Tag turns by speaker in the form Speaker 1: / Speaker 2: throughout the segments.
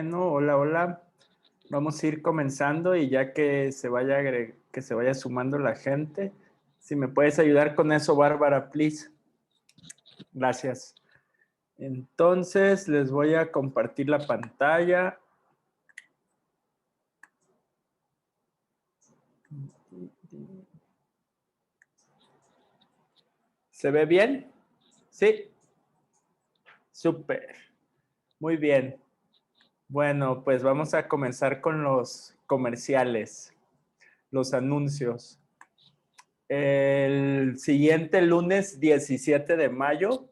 Speaker 1: Bueno, hola, hola. Vamos a ir comenzando y ya que que se vaya sumando la gente, si me puedes ayudar con eso, Bárbara, please. Gracias. Entonces, les voy a compartir la pantalla. ¿Se ve bien? Sí. Súper. Muy bien. Bueno, pues vamos a comenzar con los comerciales, los anuncios. El siguiente lunes 17 de mayo,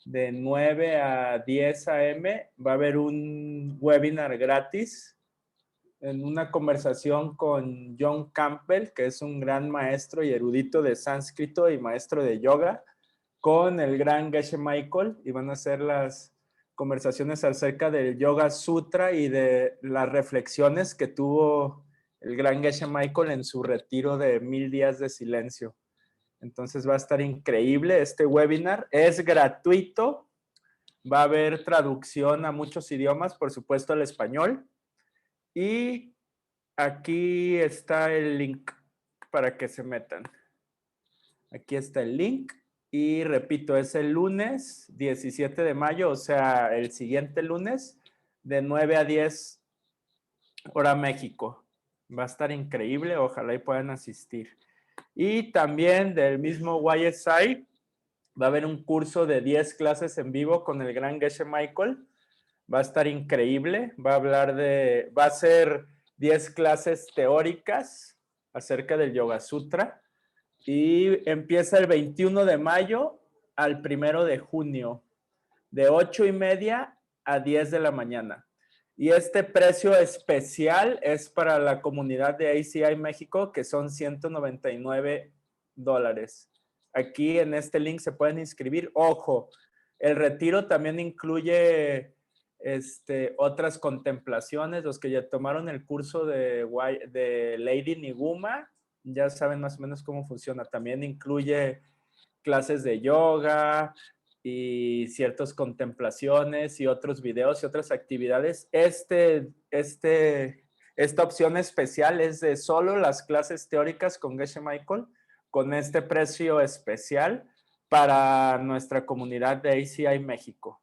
Speaker 1: de 9 a 10 a.m., va a haber un webinar gratis en una conversación con John Campbell, que es un gran maestro y erudito de sánscrito y maestro de yoga, con el gran Geshe Michael, y van a hacer las conversaciones acerca del Yoga Sutra y de las reflexiones que tuvo el gran Geshe Michael en su retiro de 1000 días de silencio. Entonces va a estar increíble este webinar. Es gratuito. Va a haber traducción a muchos idiomas, por supuesto al español. Y aquí está el link para que se metan. Aquí está el link. Y repito, es el lunes 17 de mayo, o sea, el siguiente lunes, de 9 a 10 hora México. Va a estar increíble, ojalá y puedan asistir. Y también del mismo YSI, va a haber un curso de 10 clases en vivo con el gran Geshe Michael. Va a estar increíble. Va a ser 10 clases teóricas acerca del Yoga Sutra. Y empieza el 21 de mayo al 1 de junio, de 8:30 a 10 de la mañana. Y este precio especial es para la comunidad de ACI México, que son $199. Aquí en este link se pueden inscribir. Ojo, el retiro también incluye otras contemplaciones. Los que ya tomaron el curso de Lady Niguma ya saben más o menos cómo funciona. También incluye clases de yoga y ciertas contemplaciones y otros videos y otras actividades. Esta opción especial es de solo las clases teóricas con Geshe Michael, con este precio especial para nuestra comunidad de ACI México.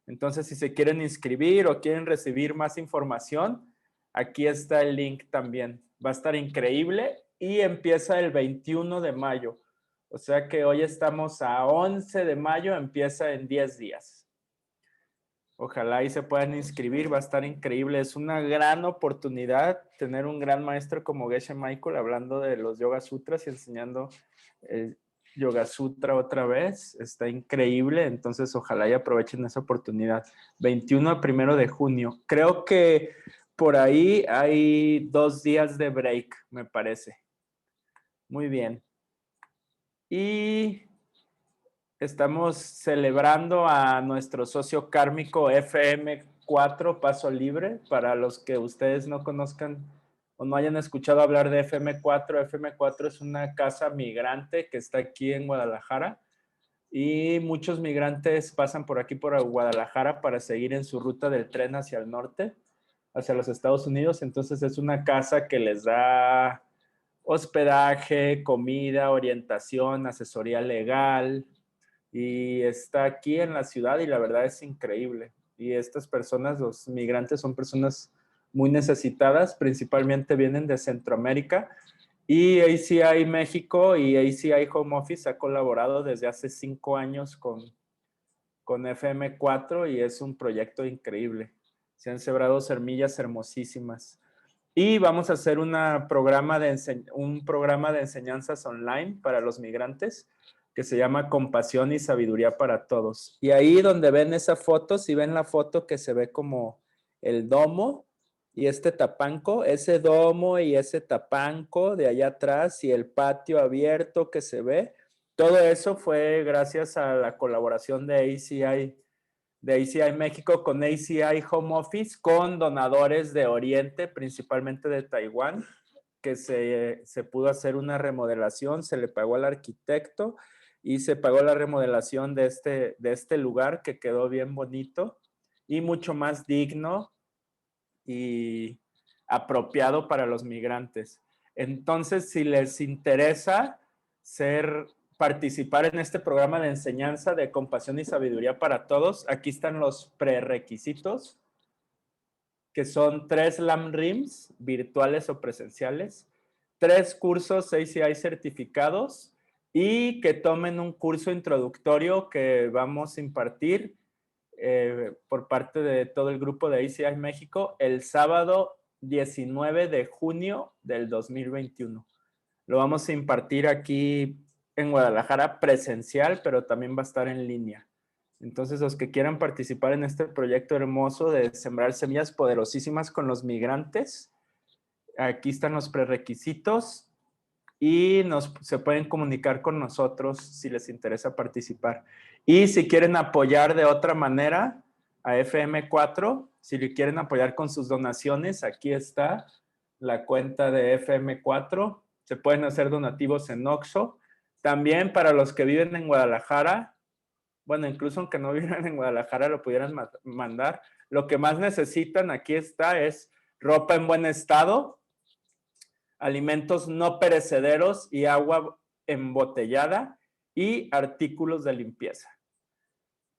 Speaker 1: Entonces, si se quieren inscribir o quieren recibir más información, aquí está el link también. Va a estar increíble y empieza el 21 de mayo. O sea que hoy estamos a 11 de mayo, empieza en 10 días. Ojalá y se puedan inscribir, va a estar increíble. Es una gran oportunidad tener un gran maestro como Geshe Michael hablando de los Yoga Sutras y enseñando el Yoga Sutra otra vez. Está increíble, entonces ojalá y aprovechen esa oportunidad. 21 a 1 de junio. Creo que por ahí hay 2 días de break, me parece. Muy bien. Y estamos celebrando a nuestro socio kármico FM4 Paso Libre. Para los que ustedes no conozcan o no hayan escuchado hablar de FM4, FM4 es una casa migrante que está aquí en Guadalajara y muchos migrantes pasan por aquí por Guadalajara para seguir en su ruta del tren hacia el norte, hacia los Estados Unidos. Entonces es una casa que les da hospedaje, comida, orientación, asesoría legal, y está aquí en la ciudad y la verdad es increíble. Y estas personas, los migrantes, son personas muy necesitadas, principalmente vienen de Centroamérica, y ACI México y ACI Home Office ha colaborado desde hace 5 años con FM4 y es un proyecto increíble. Se han sembrado semillas hermosísimas. Y vamos a hacer un programa de enseñanzas online para los migrantes que se llama Compasión y Sabiduría para Todos. Y ahí donde ven esa foto, si ven la foto que se ve como el domo y este tapanco, ese domo y ese tapanco de allá atrás y el patio abierto que se ve, todo eso fue gracias a la colaboración de ACI México con ACI Home Office, con donadores de Oriente, principalmente de Taiwán, que se pudo hacer una remodelación, se le pagó al arquitecto y se pagó la remodelación de este lugar que quedó bien bonito y mucho más digno y apropiado para los migrantes. Entonces, si les interesa participar en este programa de enseñanza de compasión y sabiduría para todos, aquí están los prerequisitos, que son 3 LAMRIMS virtuales o presenciales, 3 cursos ACI certificados y que tomen un curso introductorio que vamos a impartir por parte de todo el grupo de ACI México el sábado 19 de junio del 2021. Lo vamos a impartir aquí en Guadalajara presencial, pero también va a estar en línea. Entonces, los que quieran participar en este proyecto hermoso de sembrar semillas poderosísimas con los migrantes, aquí están los prerequisitos y se pueden comunicar con nosotros si les interesa participar. Y si quieren apoyar de otra manera a FM4, si le quieren apoyar con sus donaciones, aquí está la cuenta de FM4. Se pueden hacer donativos en Oxxo. También para los que viven en Guadalajara, bueno, incluso aunque no vivan en Guadalajara, lo pudieran mandar. Lo que más necesitan, aquí está, es ropa en buen estado, alimentos no perecederos y agua embotellada y artículos de limpieza.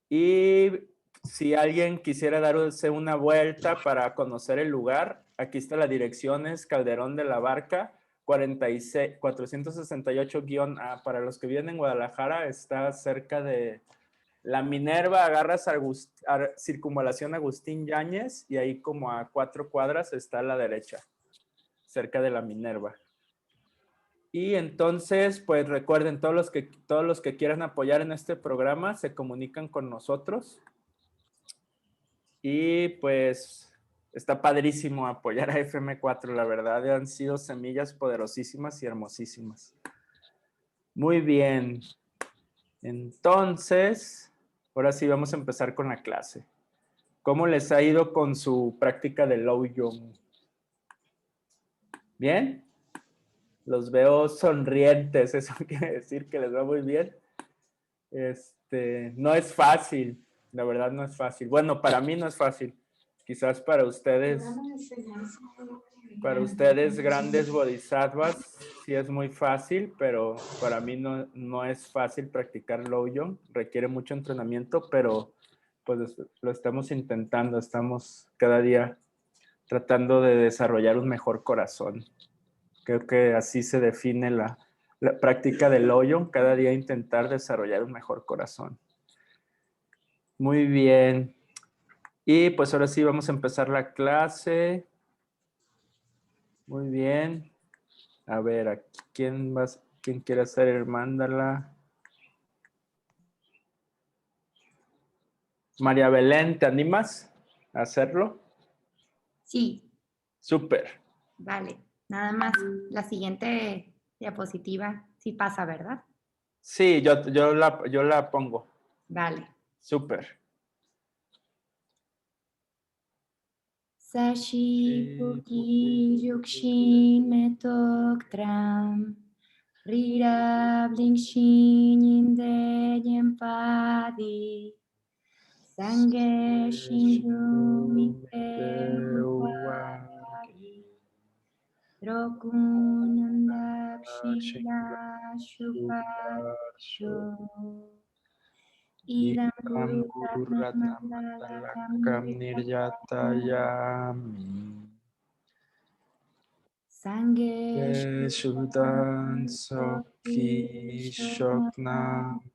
Speaker 1: Y si alguien quisiera darse una vuelta para conocer el lugar, aquí está la dirección, es Calderón de la Barca, 468-A. Para los que viven en Guadalajara, está cerca de la Minerva, agarras Circunvalación Agustín Yáñez y ahí como a 4 cuadras está a la derecha, cerca de la Minerva. Y entonces, pues recuerden, todos los que quieran apoyar en este programa se comunican con nosotros. Y pues está padrísimo apoyar a FM4, la verdad, han sido semillas poderosísimas y hermosísimas. Muy bien. Entonces, ahora sí vamos a empezar con la clase. ¿Cómo les ha ido con su práctica de Lojong? ¿Bien? Los veo sonrientes, eso quiere decir que les va muy bien. No es fácil, la verdad no es fácil. Bueno, para mí no es fácil. Quizás para ustedes grandes bodhisattvas sí es muy fácil, pero para mí no es fácil practicar Lojong. Requiere mucho entrenamiento, pero pues lo estamos intentando. Estamos cada día tratando de desarrollar un mejor corazón. Creo que así se define la práctica del Lojong, cada día intentar desarrollar un mejor corazón. Muy bien. Y pues ahora sí vamos a empezar la clase. Muy bien. A ver, ¿quién quiere hacer el mandala? María Belén, ¿te animas a hacerlo?
Speaker 2: Sí.
Speaker 1: Súper.
Speaker 2: Vale. Nada más la siguiente diapositiva sí pasa, ¿verdad?
Speaker 1: Sí, yo la pongo.
Speaker 2: Vale.
Speaker 1: Súper.
Speaker 2: Sashi Puki Yukshin Metok Tram Rira Blinkshin Inde Yempadi Sange Shindu Mite Upagi Drokunandak Shila Shupasho Idam
Speaker 1: Gururatnamalakam Nirjatayami
Speaker 2: Sange
Speaker 1: Shudan Sokhi Shoknam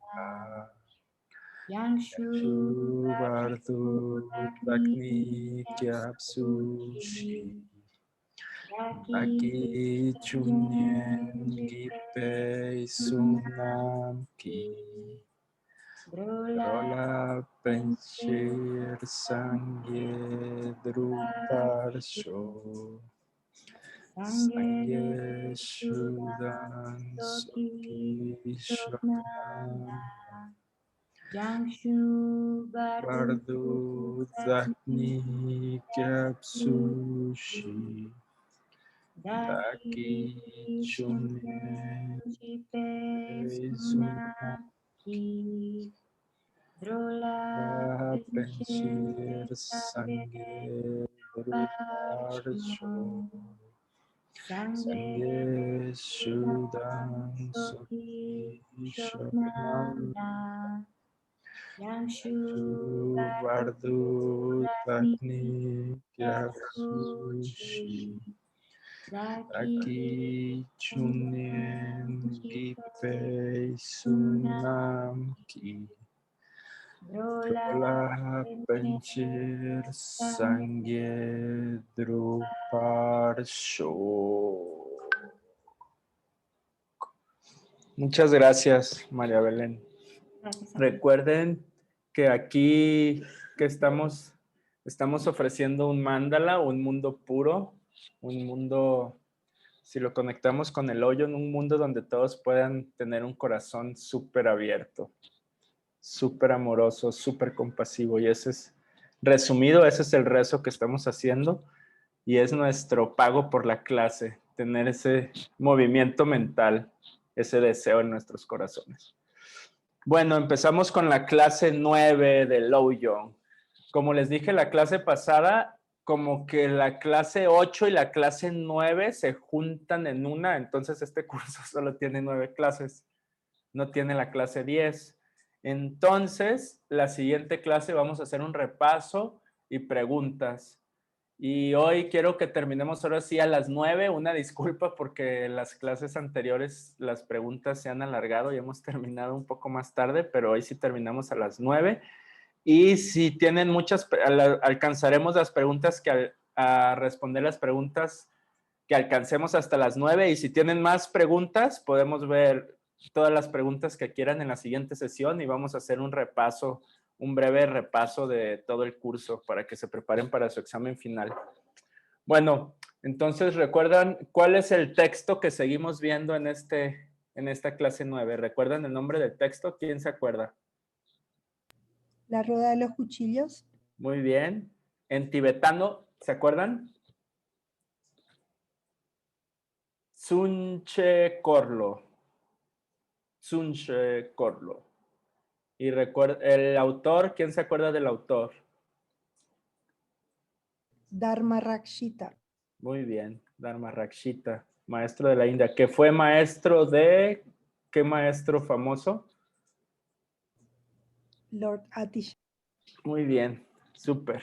Speaker 2: Yangshu
Speaker 1: Bardu Takni Kyapsushi Aki Chunyen Gipe Sunam Ki Rola Penchir Sangye Druparsho Sangye Shudan Sokhi Shoknam
Speaker 2: Yangshu
Speaker 1: Bardu Zakni Kyapsushi Daki Chunye Sunaki Drola penchir sangye druparsho sangye shudan soki shonam Vardu Takni Kyaksushi Taki Chunien Gipei Sunam Ki Drola Penchir Sangye Druparsho. Muchas gracias, María Belén.
Speaker 2: Gracias a ti.
Speaker 1: Recuerden que aquí que estamos ofreciendo un mandala, un mundo puro, un mundo, si lo conectamos con el hoyo, en un mundo donde todos puedan tener un corazón súper abierto, súper amoroso, súper compasivo. Y ese es, resumido, ese es el rezo que estamos haciendo y es nuestro pago por la clase, tener ese movimiento mental, ese deseo en nuestros corazones. Bueno, empezamos con la clase 9 de Louyong. Como les dije la clase pasada, como que la clase 8 y la clase 9 se juntan en una, entonces este curso solo tiene 9 clases, no tiene la clase 10. Entonces, la siguiente clase vamos a hacer un repaso y preguntas. Y hoy quiero que terminemos ahora sí a las 9. Una disculpa porque las clases anteriores las preguntas se han alargado y hemos terminado un poco más tarde, pero hoy sí terminamos a las 9. Y si tienen muchas, alcanzaremos las preguntas a responder las preguntas que alcancemos hasta las 9. Y si tienen más preguntas, podemos ver todas las preguntas que quieran en la siguiente sesión y vamos a hacer un repaso, un breve repaso de todo el curso para que se preparen para su examen final. Bueno, entonces recuerdan cuál es el texto que seguimos viendo en esta clase 9. ¿Recuerdan el nombre del texto? ¿Quién se acuerda?
Speaker 3: La rueda de los cuchillos.
Speaker 1: Muy bien. En tibetano, ¿se acuerdan? Sunche Korlo. Sunche Korlo. Y el autor, ¿quién se acuerda del autor?
Speaker 3: Dharma Rakshita.
Speaker 1: Muy bien, Dharma Rakshita, maestro de la India, que fue maestro de, ¿qué maestro famoso?
Speaker 3: Lord Atisha.
Speaker 1: Muy bien, súper.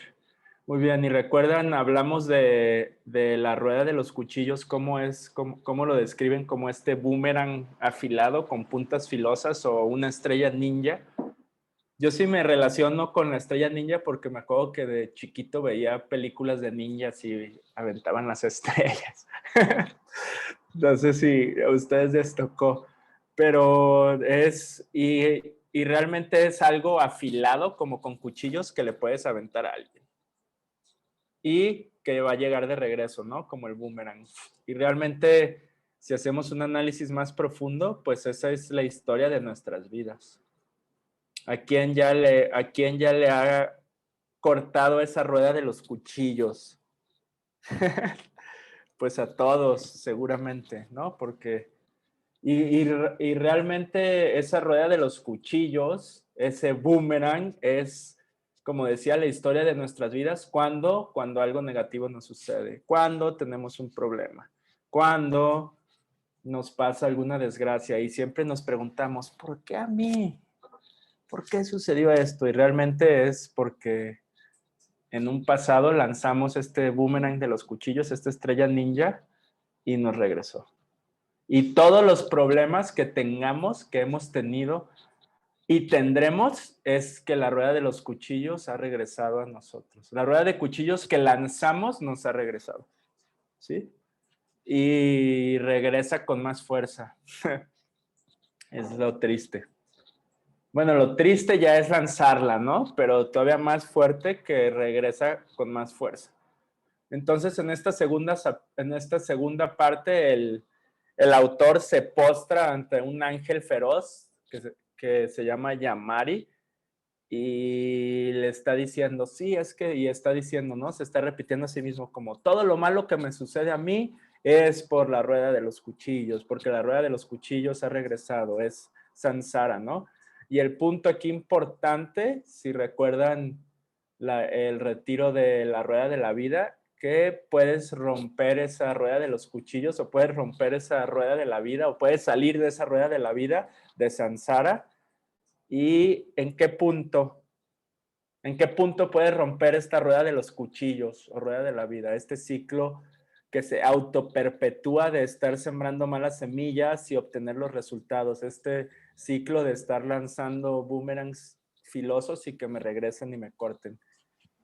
Speaker 1: Muy bien, y recuerdan, hablamos de la rueda de los cuchillos, cómo lo describen como este boomerang afilado con puntas filosas o una estrella ninja. Yo sí me relaciono con la estrella ninja porque me acuerdo que de chiquito veía películas de ninjas y aventaban las estrellas. No sé si a ustedes les tocó, pero y realmente es algo afilado como con cuchillos que le puedes aventar a alguien. Y que va a llegar de regreso, ¿no? Como el boomerang. Y realmente, si hacemos un análisis más profundo, pues esa es la historia de nuestras vidas. ¿A quién ya le ha cortado esa rueda de los cuchillos? Pues a todos, seguramente, ¿no? Porque, y realmente esa rueda de los cuchillos, ese boomerang, es, como decía, la historia de nuestras vidas cuando algo negativo nos sucede, cuando tenemos un problema, cuando nos pasa alguna desgracia y siempre nos preguntamos, ¿por qué a mí? ¿Por qué sucedió esto? Y realmente es porque en un pasado lanzamos este boomerang de los cuchillos, esta estrella ninja, y nos regresó. Y todos los problemas que tengamos, que hemos tenido y tendremos, es que la rueda de los cuchillos ha regresado a nosotros. La rueda de cuchillos que lanzamos nos ha regresado. ¿Sí? Y regresa con más fuerza. Es lo triste. Bueno, lo triste ya es lanzarla, ¿no? Pero todavía más fuerte que regresa con más fuerza. Entonces, en esta segunda parte, el autor se postra ante un ángel feroz que se llama Yamari y le está diciendo, sí, y está diciendo, ¿no? Se está repitiendo a sí mismo como, todo lo malo que me sucede a mí es por la rueda de los cuchillos, porque la rueda de los cuchillos ha regresado, es Sansara, ¿no? Y el punto aquí importante, si recuerdan el retiro de la rueda de la vida, que puedes romper esa rueda de los cuchillos o puedes romper esa rueda de la vida o puedes salir de esa rueda de la vida de Sansara. ¿Y en qué punto? ¿En qué punto puedes romper esta rueda de los cuchillos o rueda de la vida? Este ciclo que se autoperpetúa de estar sembrando malas semillas y obtener los resultados. Este ciclo de estar lanzando boomerangs filosos y que me regresen y me corten.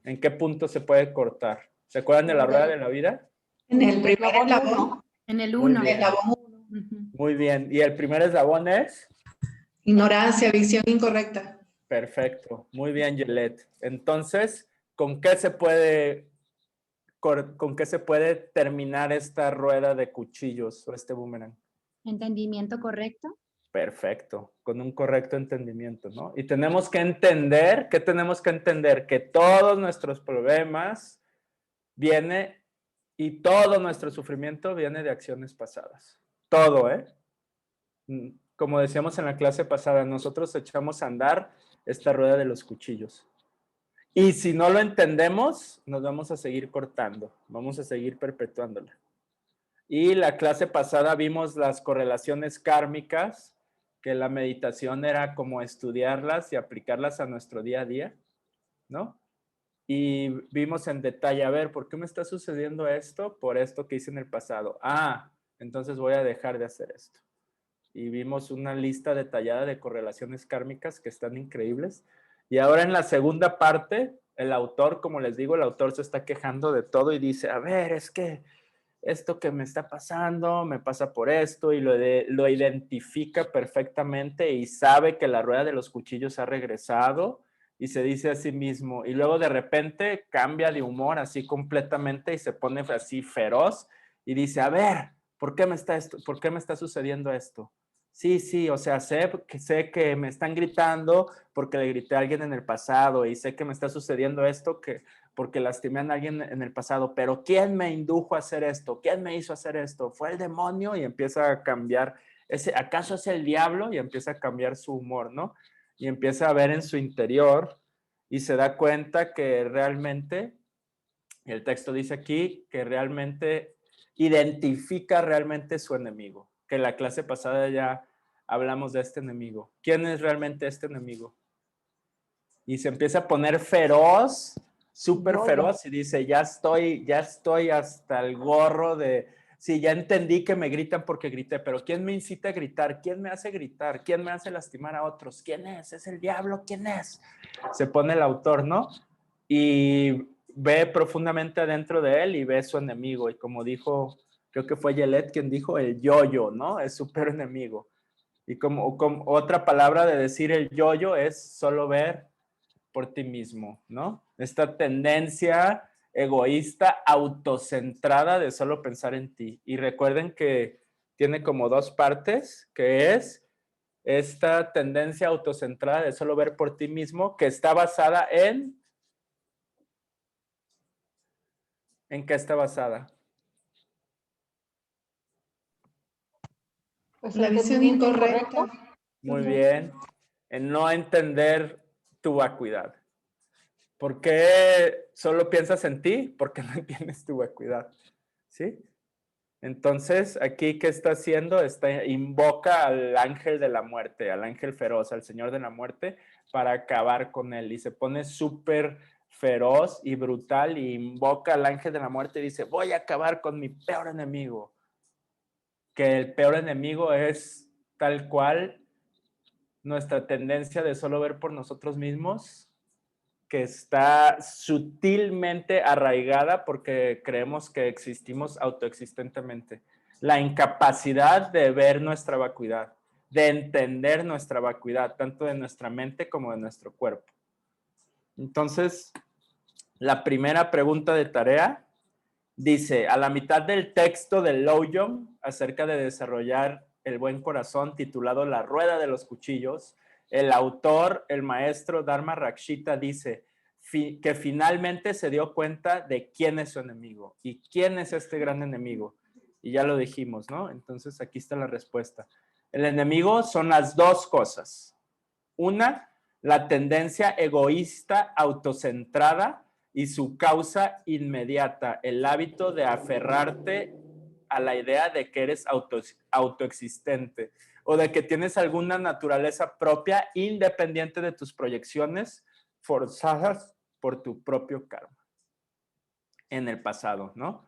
Speaker 1: ¿En qué punto se puede cortar? ¿Se acuerdan de la rueda de la vida?
Speaker 4: En el primer eslabón.
Speaker 2: En el
Speaker 1: Muy
Speaker 2: 1.
Speaker 1: bien. Muy bien. ¿Y el primer eslabón es?
Speaker 4: Ignorancia, visión incorrecta.
Speaker 1: Perfecto. Muy bien, Yelet. Entonces, ¿con qué se puede terminar esta rueda de cuchillos o este boomerang?
Speaker 2: Entendimiento correcto.
Speaker 1: Perfecto, con un correcto entendimiento, ¿no? Y tenemos que entender, ¿qué tenemos que entender? Que todos nuestros problemas viene y todo nuestro sufrimiento viene de acciones pasadas. Todo, ¿eh? Como decíamos en la clase pasada, nosotros echamos a andar esta rueda de los cuchillos. Y si no lo entendemos, nos vamos a seguir cortando, vamos a seguir perpetuándola. Y la clase pasada vimos las correlaciones kármicas, que la meditación era como estudiarlas y aplicarlas a nuestro día a día, ¿no? Y vimos en detalle, a ver, ¿por qué me está sucediendo esto? Por esto que hice en el pasado. Ah, entonces voy a dejar de hacer esto. Y vimos una lista detallada de correlaciones kármicas que están increíbles. Y ahora en la segunda parte, el autor, como les digo, el autor se está quejando de todo y dice, a ver, es que esto que me está pasando, me pasa por esto, y lo identifica perfectamente y sabe que la rueda de los cuchillos ha regresado y se dice a sí mismo, y luego de repente cambia de humor así completamente y se pone así feroz y dice, a ver, ¿por qué me está sucediendo esto? Sí, o sea, sé que me están gritando porque le grité a alguien en el pasado y sé que me está sucediendo esto porque lastimé a alguien en el pasado, pero ¿quién me indujo a hacer esto? ¿Quién me hizo hacer esto? ¿Fue el demonio? Y empieza a cambiar, ¿acaso es el diablo? Y empieza a cambiar su humor, ¿no? Y empieza a ver en su interior y se da cuenta que realmente, el texto dice aquí, que realmente identifica realmente su enemigo, que la clase pasada ya hablamos de este enemigo. ¿Quién es realmente este enemigo? Y se empieza a poner feroz, súper feroz, y dice, ya estoy hasta el gorro de, sí, ya entendí que me gritan porque grité, pero ¿quién me incita a gritar? ¿Quién me hace gritar? ¿Quién me hace lastimar a otros? ¿Quién es? ¿Es el diablo? ¿Quién es? Se pone el autor, ¿no? Y ve profundamente adentro de él y ve su enemigo, y como dijo, creo que fue Yelet quien dijo el yo-yo, ¿no? Es súper enemigo. Y como otra palabra de decir el yo-yo es solo ver por ti mismo, ¿no? Esta tendencia egoísta, autocentrada de solo pensar en ti. Y recuerden que tiene como dos partes, que es esta tendencia autocentrada de solo ver por ti mismo, que está basada en... ¿En qué está basada?
Speaker 4: Pues la visión incorrecta.
Speaker 1: Muy bien. En no entender tu vacuidad. ¿Por qué solo piensas en ti? Porque no entiendes tu vacuidad. ¿Sí? Entonces, aquí, ¿qué está haciendo? Invoca al ángel de la muerte, al ángel feroz, al señor de la muerte, para acabar con él. Y se pone súper feroz y brutal y invoca al ángel de la muerte y dice, voy a acabar con mi peor enemigo. Que el peor enemigo es tal cual nuestra tendencia de solo ver por nosotros mismos, que está sutilmente arraigada porque creemos que existimos autoexistentemente. La incapacidad de ver nuestra vacuidad, de entender nuestra vacuidad, tanto de nuestra mente como de nuestro cuerpo. Entonces, la primera pregunta de tarea dice, a la mitad del texto de Lojong acerca de desarrollar el buen corazón, titulado La Rueda de los Cuchillos, el autor, el maestro Dharma Rakshita, dice que finalmente se dio cuenta de quién es su enemigo y quién es este gran enemigo. Y ya lo dijimos, ¿no? Entonces aquí está la respuesta. El enemigo son las dos cosas. Una, la tendencia egoísta autocentrada y su causa inmediata, el hábito de aferrarte a la idea de que eres autoexistente o de que tienes alguna naturaleza propia independiente de tus proyecciones forzadas por tu propio karma en el pasado, ¿no?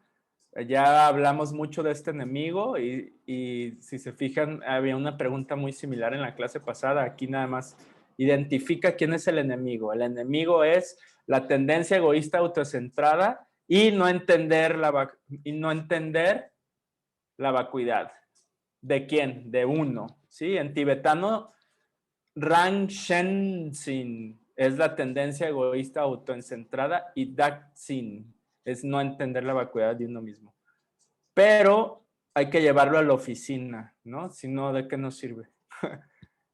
Speaker 1: Ya hablamos mucho de este enemigo y si se fijan, había una pregunta muy similar en la clase pasada. Aquí nada más identifica quién es el enemigo. El enemigo es la tendencia egoísta autocentrada y no entender la vacuidad. ¿De quién? De uno, ¿sí? En tibetano, Rang Shen Sin es la tendencia egoísta autocentrada y Dak Sin es no entender la vacuidad de uno mismo. Pero hay que llevarlo a la oficina, ¿no? Si no, ¿de qué nos sirve?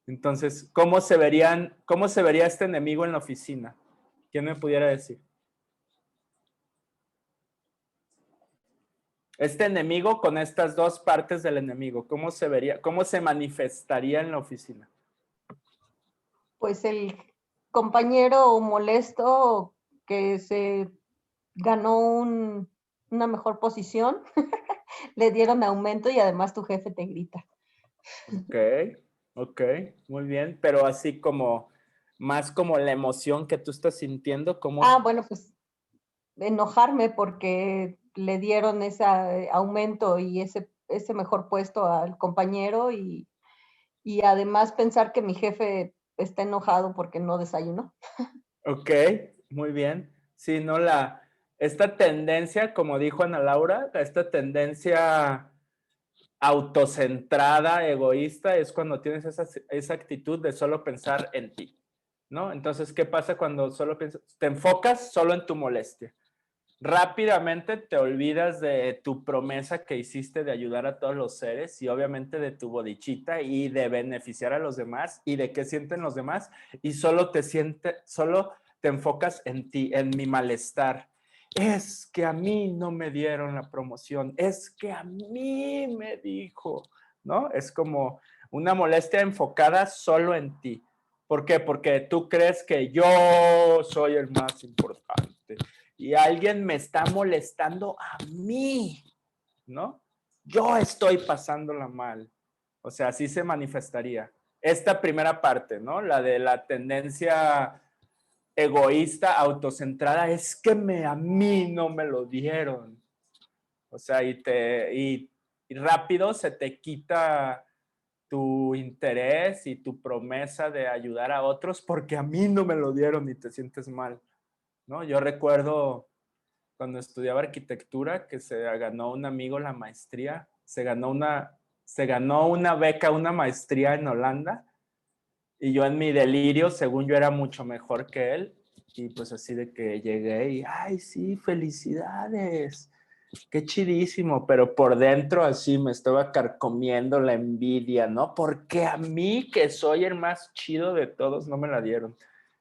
Speaker 1: Entonces, ¿cómo se vería este enemigo en la oficina? ¿Quién me pudiera decir? Este enemigo con estas dos partes del enemigo, ¿cómo se vería, cómo se manifestaría en la oficina?
Speaker 5: Pues el compañero molesto que se ganó una mejor posición, le dieron aumento y además tu jefe te grita.
Speaker 1: Ok, muy bien, pero así como, más como la emoción que tú estás sintiendo, ¿cómo?
Speaker 5: Bueno, pues enojarme porque le dieron ese aumento y ese mejor puesto al compañero y además pensar que mi jefe está enojado porque no desayunó.
Speaker 1: Ok, muy bien. Sí, no, esta tendencia, como dijo Ana Laura, esta tendencia autocentrada, egoísta, es cuando tienes esa actitud de solo pensar en ti, ¿no? Entonces, ¿qué pasa cuando solo piensas? Te enfocas solo en tu molestia. Rápidamente te olvidas de tu promesa que hiciste de ayudar a todos los seres y obviamente de tu bodichita y de beneficiar a los demás y de qué sienten los demás y solo te enfocas en ti, en mi malestar. Es que a mí no me dieron la promoción, es que a mí me dijo, ¿no? Es como una molestia enfocada solo en ti. ¿Por qué? Porque tú crees que yo soy el más importante y alguien me está molestando a mí, ¿no? Yo estoy pasándola mal. O sea, así se manifestaría. Esta primera parte, ¿no? La de la tendencia egoísta, autocentrada, es que a mí no me lo dieron. O sea, y rápido se te quita tu interés y tu promesa de ayudar a otros porque a mí no me lo dieron y te sientes mal, ¿no? Yo recuerdo cuando estudiaba arquitectura que se ganó un amigo la maestría, se ganó una beca, una maestría en Holanda y yo en mi delirio, según yo era mucho mejor que él y pues así de que llegué y, ay, sí, felicidades, qué chidísimo, pero por dentro así me estaba carcomiendo la envidia, ¿no? Porque a mí, que soy el más chido de todos, no me la dieron.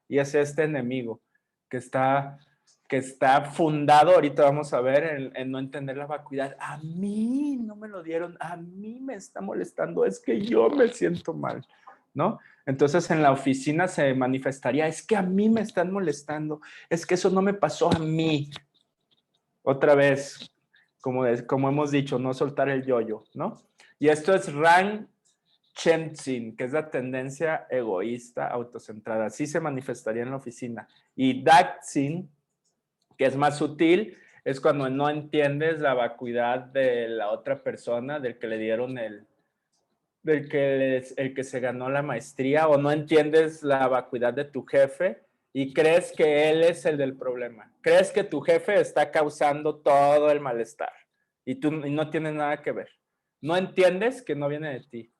Speaker 1: Y es este enemigo que está fundado, ahorita vamos a ver, en no entender la vacuidad. A mí no me lo dieron, a mí me está molestando, es que yo me siento mal, ¿no? Entonces en la oficina se manifestaría, es que a mí me están molestando, es que eso no me pasó a mí. Otra vez, como hemos dicho, no soltar el yo-yo, ¿no? Y esto es Rang Shen-Sin, que es la tendencia egoísta autocentrada. Así se manifestaría en la oficina. Y Dak-Sin, que es más sutil, es cuando no entiendes la vacuidad de la otra persona, del que le dieron el que se ganó la maestría, o no entiendes la vacuidad de tu jefe y crees que él es el del problema. Crees que tu jefe está causando todo el malestar y no tienes nada que ver. No entiendes que no viene de ti.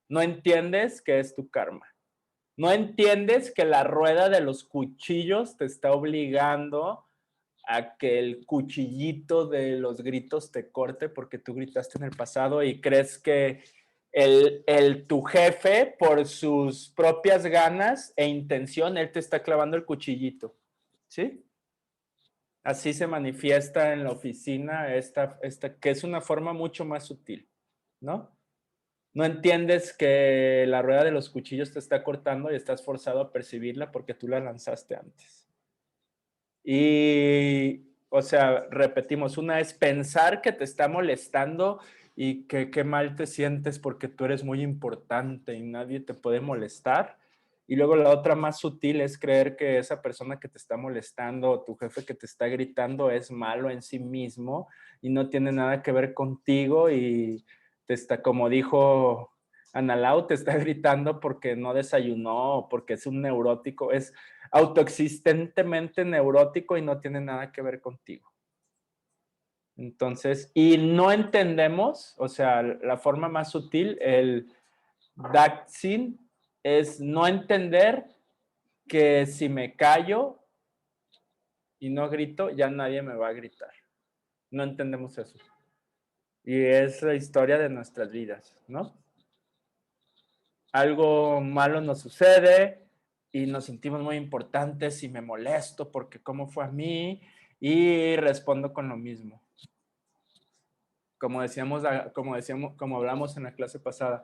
Speaker 1: No entiendes que es tu karma. No entiendes que la rueda de los cuchillos te está obligando a que el cuchillito de los gritos te corte porque tú gritaste en el pasado y crees que tu jefe, por sus propias ganas e intención, él te está clavando el cuchillito, ¿sí? Así se manifiesta en la oficina que es una forma mucho más sutil, ¿no? No entiendes que la rueda de los cuchillos te está cortando y estás forzado a percibirla porque tú la lanzaste antes. Y, o sea, repetimos, una es pensar que te está molestando y que qué mal te sientes porque tú eres muy importante y nadie te puede molestar. Y luego la otra más sutil es creer que esa persona que te está molestando o tu jefe que te está gritando es malo en sí mismo y no tiene nada que ver contigo y te está, como dijo Analao, te está gritando porque no desayunó o porque es un neurótico. Es autoexistentemente neurótico y no tiene nada que ver contigo. Entonces, y no entendemos, o sea, la forma más sutil, el Daxin, es no entender que si me callo y no grito, ya nadie me va a gritar. No entendemos eso. Y es la historia de nuestras vidas, ¿no? Algo malo nos sucede y nos sentimos muy importantes y me molesto porque cómo fue a mí y respondo con lo mismo. Como hablamos en la clase pasada,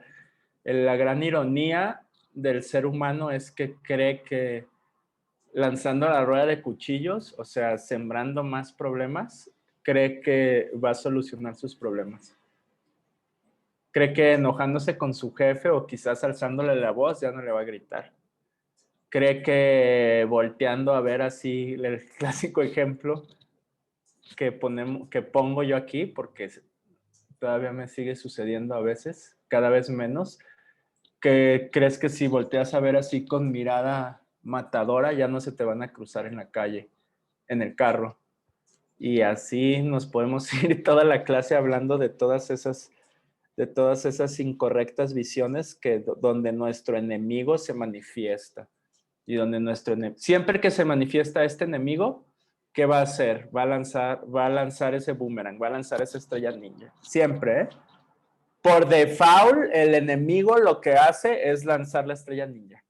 Speaker 1: la gran ironía del ser humano es que cree que lanzando la rueda de cuchillos, o sea, sembrando más problemas, cree que va a solucionar sus problemas. Cree que enojándose con su jefe o quizás alzándole la voz ya no le va a gritar. Cree que volteando a ver así el clásico ejemplo que pongo yo aquí, porque todavía me sigue sucediendo a veces, cada vez menos, que crees que si volteas a ver así con mirada matadora ya no se te van a cruzar en la calle, en el carro. Y así nos podemos ir toda la clase hablando de todas esas incorrectas visiones donde nuestro enemigo se manifiesta. Y donde siempre que se manifiesta este enemigo, ¿qué va a hacer? Va a lanzar ese boomerang, va a lanzar esa estrella ninja. Siempre, ¿eh? Por default, el enemigo lo que hace es lanzar la estrella ninja.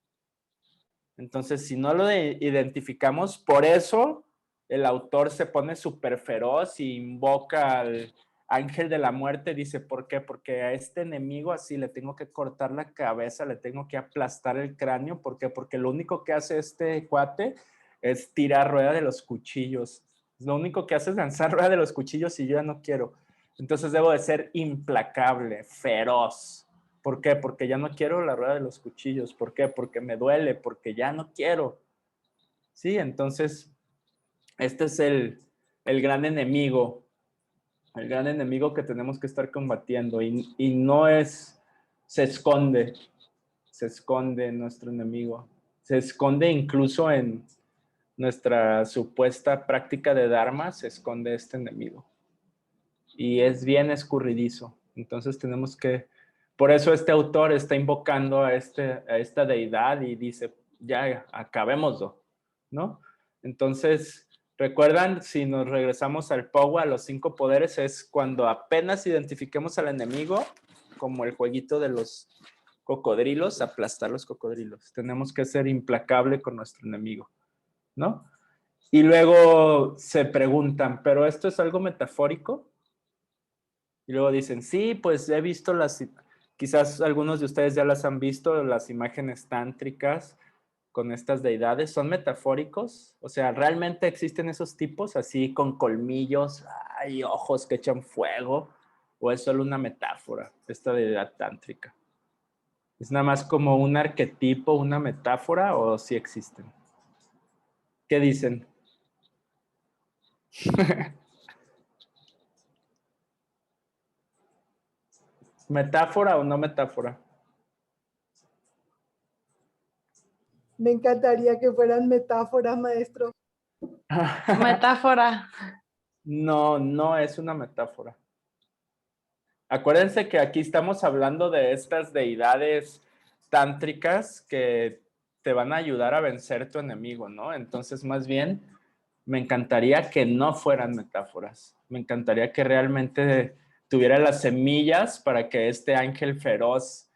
Speaker 1: Entonces, si no lo identificamos, por eso el autor se pone súper feroz y invoca al ángel de la muerte. Dice, ¿por qué? Porque a este enemigo así le tengo que cortar la cabeza, le tengo que aplastar el cráneo. ¿Por qué? Porque lo único que hace este cuate es tirar rueda de los cuchillos. Lo único que hace es lanzar rueda de los cuchillos y yo ya no quiero. Entonces debo de ser implacable, feroz. ¿Por qué? Porque ya no quiero la rueda de los cuchillos. ¿Por qué? Porque me duele, porque ya no quiero. Sí, entonces, este es el gran enemigo. El gran enemigo que tenemos que estar combatiendo. Y no es, se esconde nuestro enemigo. Se esconde incluso en nuestra supuesta práctica de Dharma, se esconde este enemigo. Y es bien escurridizo. Entonces tenemos que, por eso este autor está invocando a esta deidad y dice, ya, acabémoslo, ¿no? Entonces, recuerdan, si nos regresamos al Powa, a los 5 poderes, es cuando apenas identifiquemos al enemigo, como el jueguito de los cocodrilos, aplastar los cocodrilos. Tenemos que ser implacable con nuestro enemigo, ¿no? Y luego se preguntan, ¿pero esto es algo metafórico? Y luego dicen, sí, pues he visto quizás algunos de ustedes ya las han visto, las imágenes tántricas con estas deidades, ¿son metafóricos? O sea, ¿realmente existen esos tipos así con colmillos, hay ojos que echan fuego? ¿O es solo una metáfora, esta deidad tántrica? ¿Es nada más como un arquetipo, una metáfora o sí existen? ¿Qué dicen? ¿Metáfora o no metáfora?
Speaker 3: Me encantaría que fueran metáforas, maestro.
Speaker 6: Metáfora.
Speaker 1: No, no es una metáfora. Acuérdense que aquí estamos hablando de estas deidades tántricas que te van a ayudar a vencer tu enemigo, ¿no? Entonces, más bien, me encantaría que no fueran metáforas. Me encantaría que realmente tuviera las semillas para que este ángel feroz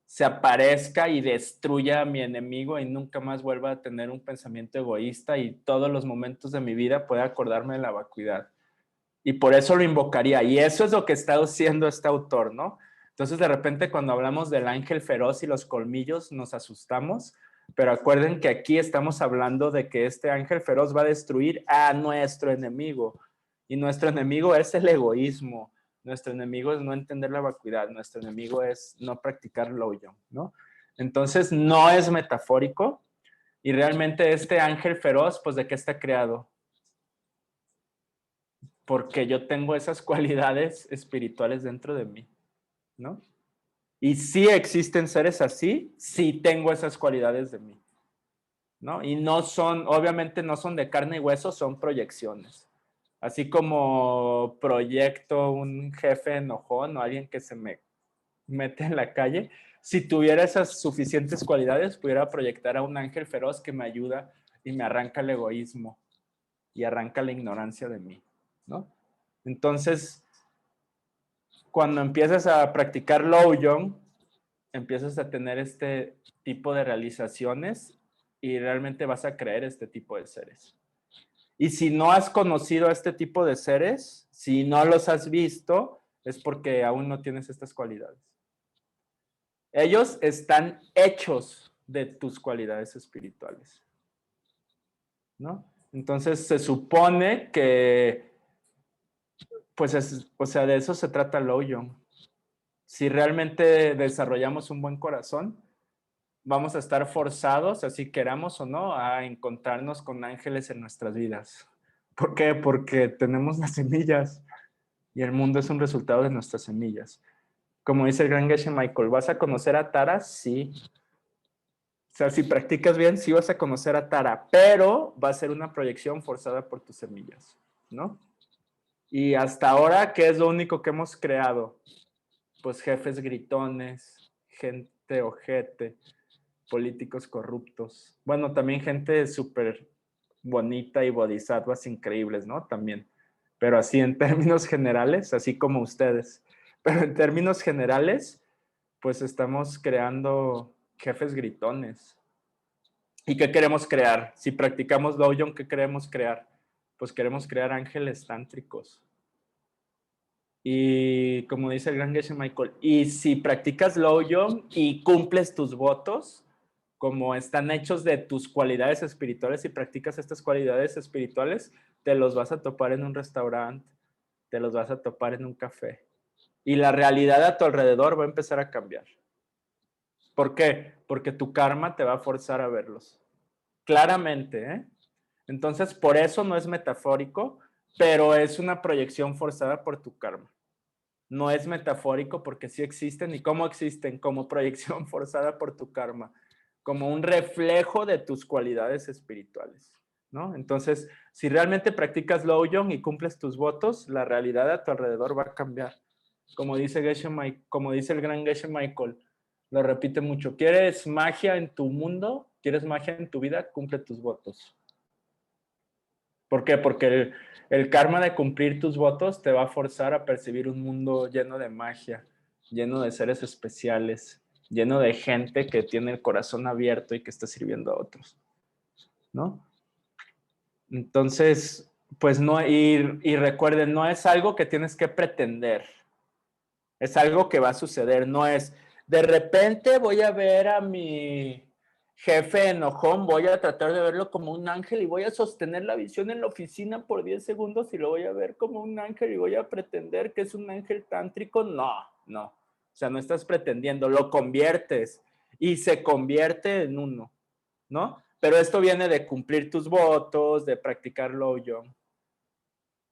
Speaker 1: se aparezca y destruya a mi enemigo y nunca más vuelva a tener un pensamiento egoísta y todos los momentos de mi vida pueda acordarme de la vacuidad. Y por eso lo invocaría. Y eso es lo que está haciendo este autor, ¿no? Entonces, de repente, cuando hablamos del ángel feroz y los colmillos, nos asustamos, pero acuerden que aquí estamos hablando de que este ángel feroz va a destruir a nuestro enemigo, y nuestro enemigo es el egoísmo, nuestro enemigo es no entender la vacuidad, nuestro enemigo es no practicar Lojong, ¿no? Entonces, no es metafórico, y realmente este ángel feroz, pues, ¿de qué está creado? Porque yo tengo esas cualidades espirituales dentro de mí, ¿no? Y sí existen seres así, sí tengo esas cualidades de mí, ¿no? Y no son, obviamente no son de carne y hueso, son proyecciones. Así como proyecto un jefe enojón o alguien que se me mete en la calle, si tuviera esas suficientes cualidades, pudiera proyectar a un ángel feroz que me ayuda y me arranca el egoísmo y arranca la ignorancia de mí, ¿no? Entonces, cuando empiezas a practicar Lojong, empiezas a tener este tipo de realizaciones y realmente vas a creer este tipo de seres. Y si no has conocido a este tipo de seres, si no los has visto, es porque aún no tienes estas cualidades. Ellos están hechos de tus cualidades espirituales, ¿no? Entonces se supone que, pues, o sea, de eso se trata Lojong. Si realmente desarrollamos un buen corazón, vamos a estar forzados, así queramos o no, a encontrarnos con ángeles en nuestras vidas. ¿Por qué? Porque tenemos las semillas y el mundo es un resultado de nuestras semillas. Como dice el gran Geshe Michael, ¿vas a conocer a Tara? Sí. O sea, si practicas bien, sí vas a conocer a Tara, pero va a ser una proyección forzada por tus semillas, ¿no? Y hasta ahora, ¿qué es lo único que hemos creado? Pues jefes gritones, gente ojete, políticos corruptos. Bueno, también gente súper bonita y bodhisattvas increíbles, ¿no? También. Pero así en términos generales, así como ustedes. Pero en términos generales, pues estamos creando jefes gritones. ¿Y qué queremos crear? Si practicamos Lojong, ¿qué queremos crear? Pues queremos crear ángeles tántricos. Y como dice el gran Geshe Michael, y si practicas Lojong y cumples tus votos, como están hechos de tus cualidades espirituales y practicas estas cualidades espirituales, te los vas a topar en un restaurante, te los vas a topar en un café. Y la realidad a tu alrededor va a empezar a cambiar. ¿Por qué? Porque tu karma te va a forzar a verlos. Claramente, ¿eh? Entonces, por eso no es metafórico, pero es una proyección forzada por tu karma. No es metafórico porque sí existen. ¿Y cómo existen? Como proyección forzada por tu karma, como un reflejo de tus cualidades espirituales, ¿no? Entonces, si realmente practicas Lojong y cumples tus votos, la realidad a tu alrededor va a cambiar. Como dice el gran Geshe Michael, lo repite mucho. ¿Quieres magia en tu mundo? ¿Quieres magia en tu vida? Cumple tus votos. ¿Por qué? Porque el karma de cumplir tus votos te va a forzar a percibir un mundo lleno de magia, lleno de seres especiales, lleno de gente que tiene el corazón abierto y que está sirviendo a otros, ¿no? Entonces, pues no, y recuerden, no es algo que tienes que pretender, es algo que va a suceder, no es de repente voy a ver a mi jefe enojón, voy a tratar de verlo como un ángel y voy a sostener la visión en la oficina por 10 segundos y lo voy a ver como un ángel y voy a pretender que es un ángel tántrico. No, no. O sea, no estás pretendiendo, lo conviertes y se convierte en uno, ¿no? Pero esto viene de cumplir tus votos, de practicar Lojong.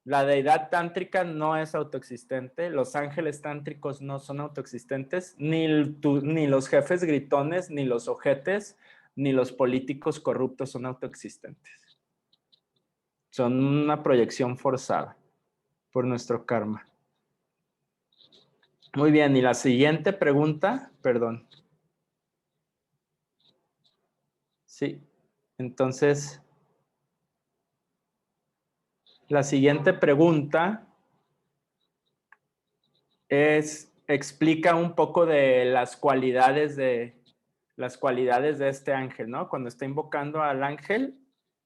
Speaker 1: La deidad tántrica no es autoexistente, los ángeles tántricos no son autoexistentes, ni los jefes gritones, ni los ojetes, ni los políticos corruptos son autoexistentes. Son una proyección forzada por nuestro karma. Muy bien, y la siguiente pregunta, perdón. Sí, entonces, la siguiente pregunta explica un poco de las cualidades de este ángel, ¿no? Cuando está invocando al ángel,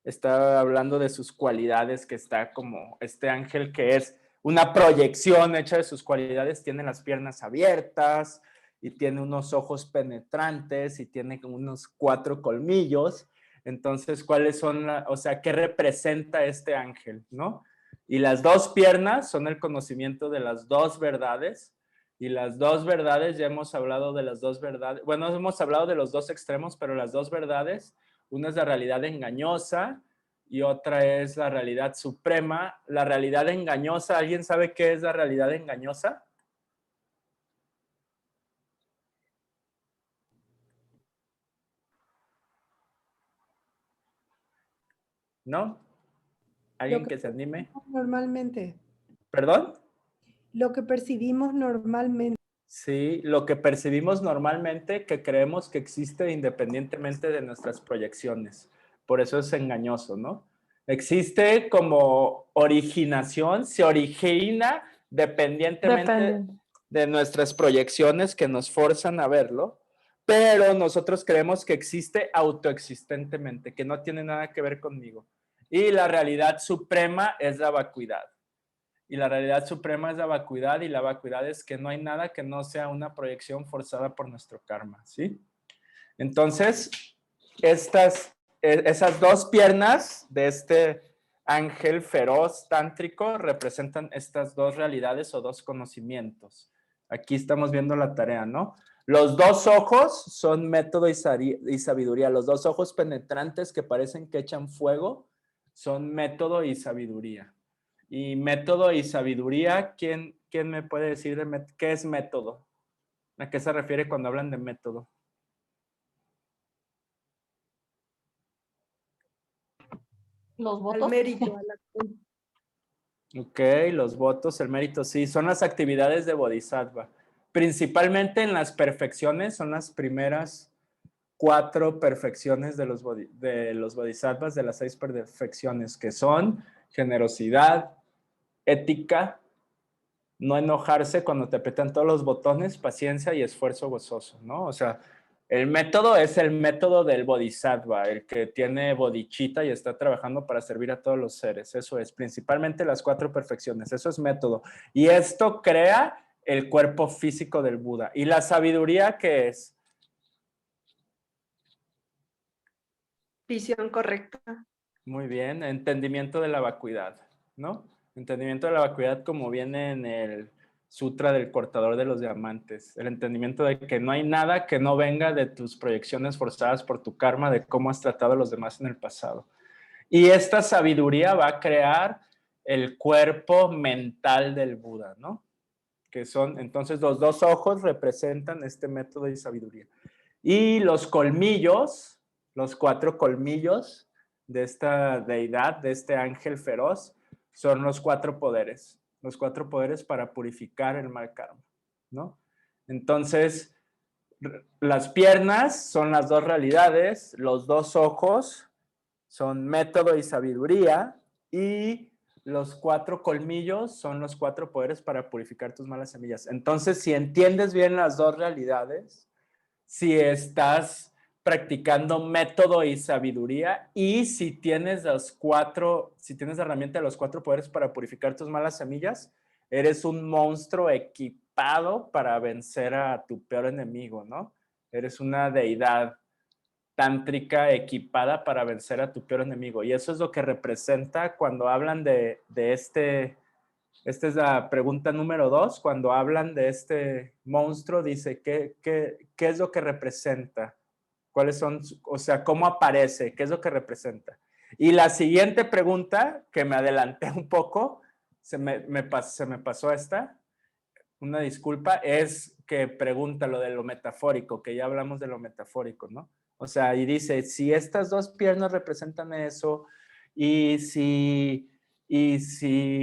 Speaker 1: está hablando de sus cualidades, que está como este ángel que es una proyección hecha de sus cualidades, tiene las piernas abiertas y tiene unos ojos penetrantes y tiene unos 4 colmillos. Entonces, ¿cuáles son, o sea, qué representa este ángel, ¿no? Y las 2 piernas son el conocimiento de las 2 verdades. Y las 2 verdades, ya hemos hablado de las 2 verdades. Bueno, hemos hablado de los 2 extremos, pero las 2 verdades, una es la realidad engañosa y otra es la realidad suprema. La realidad engañosa, ¿alguien sabe qué es la realidad engañosa? ¿No? ¿Alguien que se anime?
Speaker 3: Normalmente.
Speaker 1: ¿Perdón?
Speaker 3: Lo que percibimos normalmente.
Speaker 1: Sí, lo que percibimos normalmente que creemos que existe independientemente de nuestras proyecciones. Por eso es engañoso, ¿no? Existe como originación, se origina dependientemente de nuestras proyecciones que nos forzan a verlo, pero nosotros creemos que existe autoexistentemente, que no tiene nada que ver conmigo. Y la realidad suprema es la vacuidad. Y la realidad suprema es la vacuidad, y la vacuidad es que no hay nada que no sea una proyección forzada por nuestro karma, ¿sí? Entonces, esas 2 piernas de este ángel feroz tántrico representan estas 2 realidades o 2 conocimientos. Aquí estamos viendo la tarea, ¿no? Los 2 ojos son método y sabiduría. Los 2 ojos penetrantes que parecen que echan fuego son método y sabiduría. Y método y sabiduría, ¿quién me puede decir qué es método? ¿A qué se refiere cuando hablan de método?
Speaker 5: Los
Speaker 3: Al
Speaker 5: votos.
Speaker 3: mérito,
Speaker 1: Ok, los votos, el mérito, sí, son las actividades de Bodhisattva. Principalmente en las perfecciones, son las primeras 4 perfecciones de los Bodhisattvas, de las 6 perfecciones, que son generosidad, ética, no enojarse cuando te apretan todos los botones, paciencia y esfuerzo gozoso, ¿no? O sea, el método es el método del bodhisattva, el que tiene bodhicitta y está trabajando para servir a todos los seres. Eso es, principalmente las 4 perfecciones, eso es método. Y esto crea el cuerpo físico del Buda. ¿Y la sabiduría qué es?
Speaker 4: Visión correcta.
Speaker 1: Muy bien, entendimiento de la vacuidad, ¿no? Entendimiento de la vacuidad como viene en el Sutra del Cortador de los Diamantes. El entendimiento de que no hay nada que no venga de tus proyecciones forzadas por tu karma, de cómo has tratado a los demás en el pasado. Y esta sabiduría va a crear el cuerpo mental del Buda, ¿no? Que son, entonces, los 2 ojos representan este método de sabiduría. Y los colmillos, los 4 colmillos de esta deidad, de este ángel feroz, son los 4 poderes. Los 4 poderes para purificar el mal karma, ¿no? Entonces, las piernas son las 2 realidades, los 2 ojos son método y sabiduría, y los 4 colmillos son los 4 poderes para purificar tus malas semillas. Entonces, si entiendes bien las 2 realidades, si estás practicando método y sabiduría, y si tienes la herramienta de los 4 poderes para purificar tus malas semillas, eres un monstruo equipado para vencer a tu peor enemigo, ¿no? Eres una deidad tántrica equipada para vencer a tu peor enemigo. Y eso es lo que representa cuando hablan de este. Esta es la pregunta número 2. Cuando hablan de este monstruo, dice, ¿qué es lo que representa? ¿Cuáles son, o sea, cómo aparece? ¿Qué es lo que representa? Y la siguiente pregunta, que me adelanté un poco, se me pasó esta, una disculpa, es que pregunta lo de lo metafórico, que ya hablamos de lo metafórico, ¿no? O sea, y dice, si estas 2 piernas representan eso, y si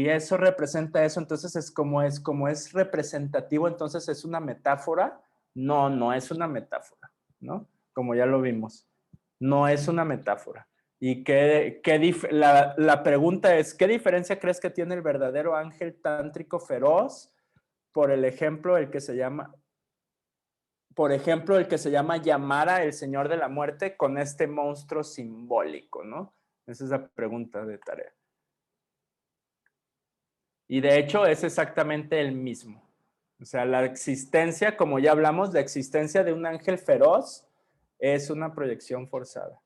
Speaker 1: eso representa eso, entonces es como es representativo, entonces es una metáfora. No, no es una metáfora, ¿no? Como ya lo vimos. No es una metáfora. Y la pregunta es, ¿qué diferencia crees que tiene el verdadero ángel tántrico feroz? Por ejemplo, el que se llama Yamara, el señor de la muerte, con este monstruo simbólico, ¿no? Esa es la pregunta de tarea. Y de hecho es exactamente el mismo. O sea, la existencia, como ya hablamos, la existencia de un ángel feroz es una proyección forzada.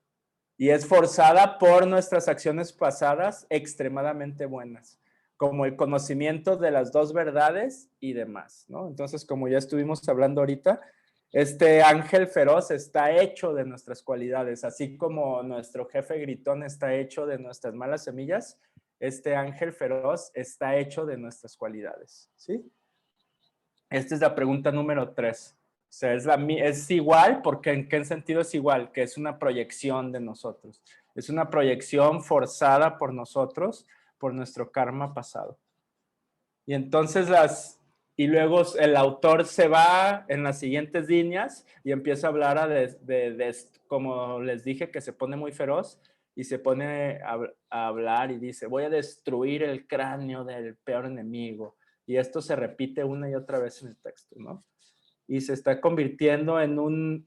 Speaker 1: Y es forzada por nuestras acciones pasadas extremadamente buenas, como el conocimiento de las dos verdades y demás, ¿no? Entonces, como ya estuvimos hablando ahorita, este ángel feroz está hecho de nuestras cualidades, así como nuestro jefe gritón está hecho de nuestras malas semillas, este ángel feroz está hecho de nuestras cualidades, ¿sí? Esta es la pregunta número 3. O sea, es igual, porque ¿en qué sentido es igual? Que es una proyección de nosotros. Es una proyección forzada por nosotros, por nuestro karma pasado. Y entonces y luego el autor se va en las siguientes líneas y empieza a hablar como les dije, que se pone muy feroz y se pone a hablar y dice, voy a destruir el cráneo del peor enemigo. Y esto se repite una y otra vez en el texto, ¿no? Y se está convirtiendo en un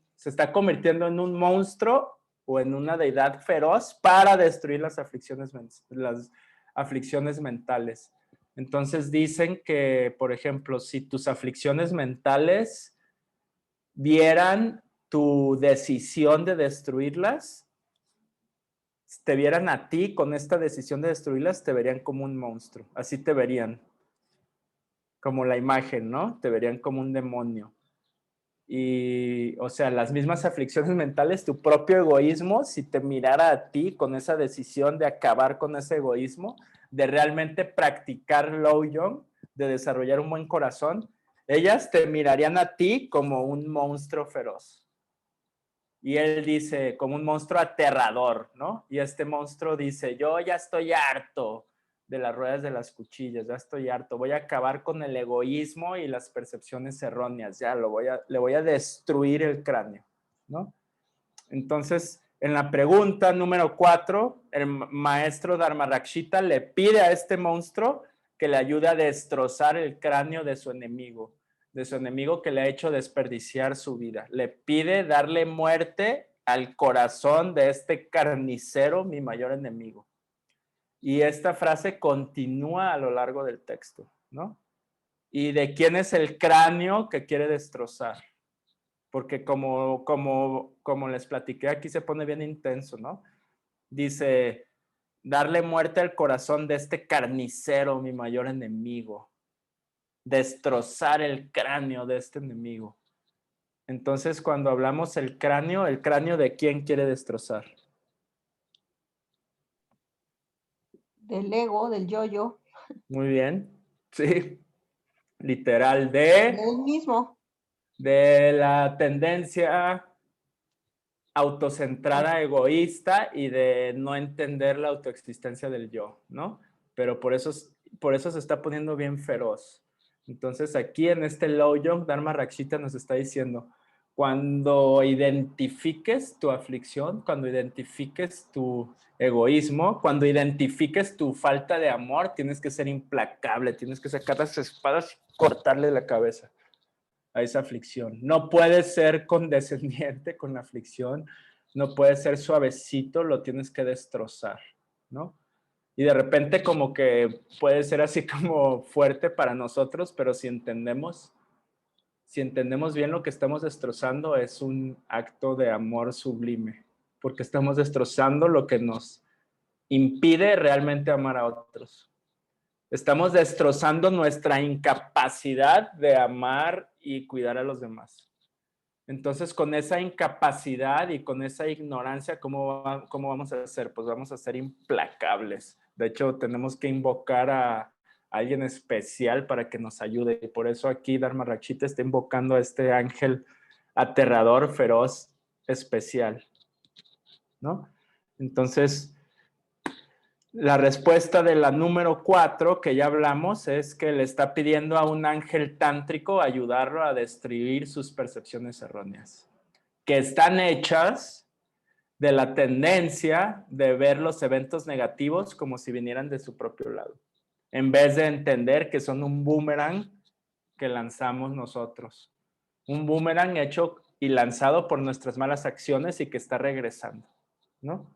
Speaker 1: monstruo o en una deidad feroz para destruir las aflicciones mentales. Entonces dicen que, por ejemplo, si tus aflicciones mentales vieran tu decisión de destruirlas, te vieran a ti con esta decisión de destruirlas, te verían como un monstruo. Así te verían, como la imagen, ¿no? Te verían como un demonio. Y, o sea, las mismas aflicciones mentales, tu propio egoísmo, si te mirara a ti con esa decisión de acabar con ese egoísmo, de realmente practicar Lojong, de desarrollar un buen corazón, ellas te mirarían a ti como un monstruo feroz. Y él dice, como un monstruo aterrador, ¿no? Y este monstruo dice, yo ya estoy harto de las ruedas de las cuchillas, ya estoy harto, voy a acabar con el egoísmo y las percepciones erróneas, ya le voy a destruir el cráneo, ¿no? Entonces, en la pregunta número 4, el maestro Dharmarakshita le pide a este monstruo que le ayude a destrozar el cráneo de su enemigo que le ha hecho desperdiciar su vida. Le pide darle muerte al corazón de este carnicero, mi mayor enemigo. Y esta frase continúa a lo largo del texto, ¿no? ¿Y de quién es el cráneo que quiere destrozar? Porque como les platiqué, aquí se pone bien intenso, ¿no? Dice, darle muerte al corazón de este carnicero, mi mayor enemigo. Destrozar el cráneo de este enemigo. Entonces, cuando hablamos ¿el cráneo de quién quiere destrozar?
Speaker 5: Del ego, del yo-yo.
Speaker 1: Muy bien, sí. Literal
Speaker 5: Él mismo.
Speaker 1: de la tendencia autocentrada, egoísta y de no entender la autoexistencia del yo, ¿no? Pero por eso se está poniendo bien feroz. Entonces aquí en este Lojong, Dharmarakshita nos está diciendo, cuando identifiques tu aflicción, cuando identifiques tu egoísmo, cuando identifiques tu falta de amor, tienes que ser implacable, tienes que sacar las espadas y cortarle la cabeza a esa aflicción. No puedes ser condescendiente con la aflicción, no puedes ser suavecito, lo tienes que destrozar, ¿no? Y de repente como que puede ser así como fuerte para nosotros, pero si entendemos bien lo que estamos destrozando, es un acto de amor sublime, porque estamos destrozando lo que nos impide realmente amar a otros. Estamos destrozando nuestra incapacidad de amar y cuidar a los demás. Entonces, con esa incapacidad y con esa ignorancia, ¿cómo vamos a hacer? Pues vamos a ser implacables. De hecho, tenemos que invocar a alguien especial para que nos ayude. Y por eso aquí Dharmarakshita está invocando a este ángel aterrador, feroz, especial, ¿no? Entonces, la respuesta de la número 4 que ya hablamos es que le está pidiendo a un ángel tántrico ayudarlo a destruir sus percepciones erróneas, que están hechas de la tendencia de ver los eventos negativos como si vinieran de su propio lado, en vez de entender que son un boomerang que lanzamos nosotros. Un boomerang hecho y lanzado por nuestras malas acciones y que está regresando, ¿no?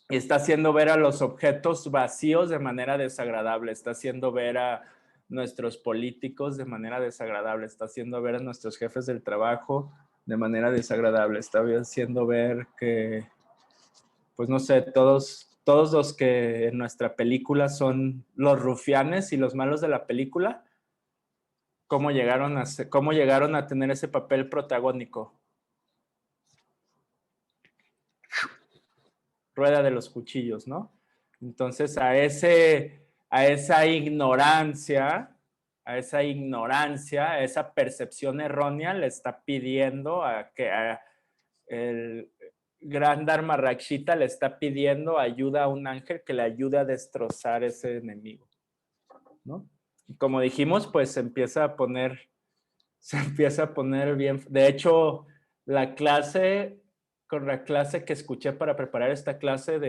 Speaker 1: Y está haciendo ver a los objetos vacíos de manera desagradable, está haciendo ver a nuestros políticos de manera desagradable, está haciendo ver a nuestros jefes del trabajo de manera desagradable, está haciendo ver que, pues no sé, todos los que en nuestra película son los rufianes y los malos de la película, cómo llegaron a tener ese papel protagónico. Rueda de los cuchillos, ¿no? Entonces a esa ignorancia, a esa percepción errónea le está pidiendo el gran Dharma Rakshita le está pidiendo ayuda a un ángel que le ayude a destrozar ese enemigo, ¿no? Y como dijimos, pues se empieza a poner bien. De hecho, con la clase que escuché para preparar esta clase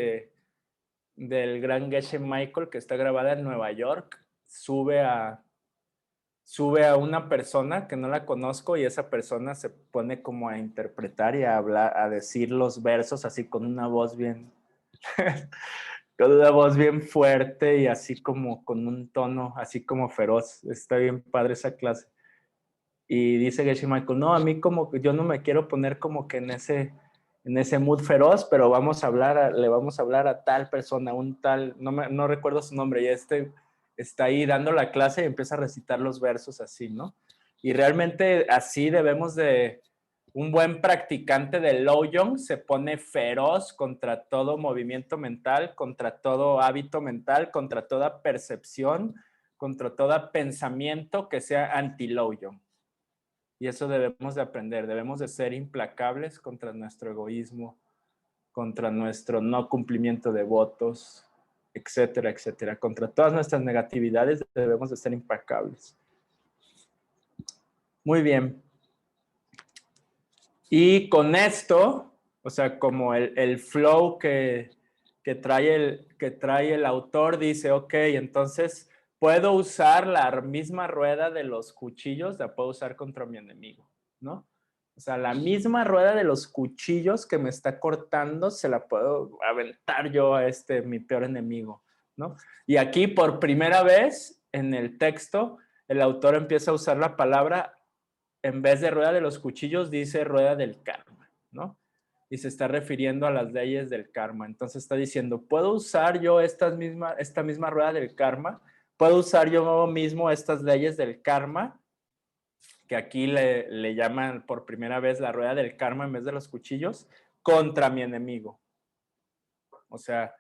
Speaker 1: del gran Geshe Michael, que está grabada en Nueva York, sube a una persona que no la conozco y esa persona se pone como a interpretar y a hablar, a decir los versos así con una voz bien fuerte y así como con un tono así como feroz. Está bien padre esa clase. Y dice Geshe Michael, no, a mí como que yo no me quiero poner como que en ese mood feroz, pero le vamos a hablar a tal persona, un tal, no recuerdo su nombre, y está ahí dando la clase y empieza a recitar los versos así, ¿no? Y realmente así un buen practicante de Lojong se pone feroz contra todo movimiento mental, contra todo hábito mental, contra toda percepción, contra todo pensamiento que sea anti-Lojong. Y eso debemos de aprender, debemos de ser implacables contra nuestro egoísmo, contra nuestro no cumplimiento de votos, etcétera, etcétera. Contra todas nuestras negatividades debemos de ser implacables. Muy bien. Y con esto, o sea, como el flow que trae el autor dice, ok, entonces puedo usar la misma rueda de los cuchillos, la puedo usar contra mi enemigo, ¿no? O sea, la misma rueda de los cuchillos que me está cortando, se la puedo aventar yo a mi peor enemigo, ¿no? Y aquí, por primera vez, en el texto, el autor empieza a usar la palabra, en vez de rueda de los cuchillos, dice rueda del karma, ¿no? Y se está refiriendo a las leyes del karma. Entonces está diciendo, ¿puedo usar yo esta misma rueda del karma? ¿Puedo usar yo mismo estas leyes del karma? Que aquí le llaman por primera vez la rueda del karma en vez de los cuchillos, contra mi enemigo. O sea,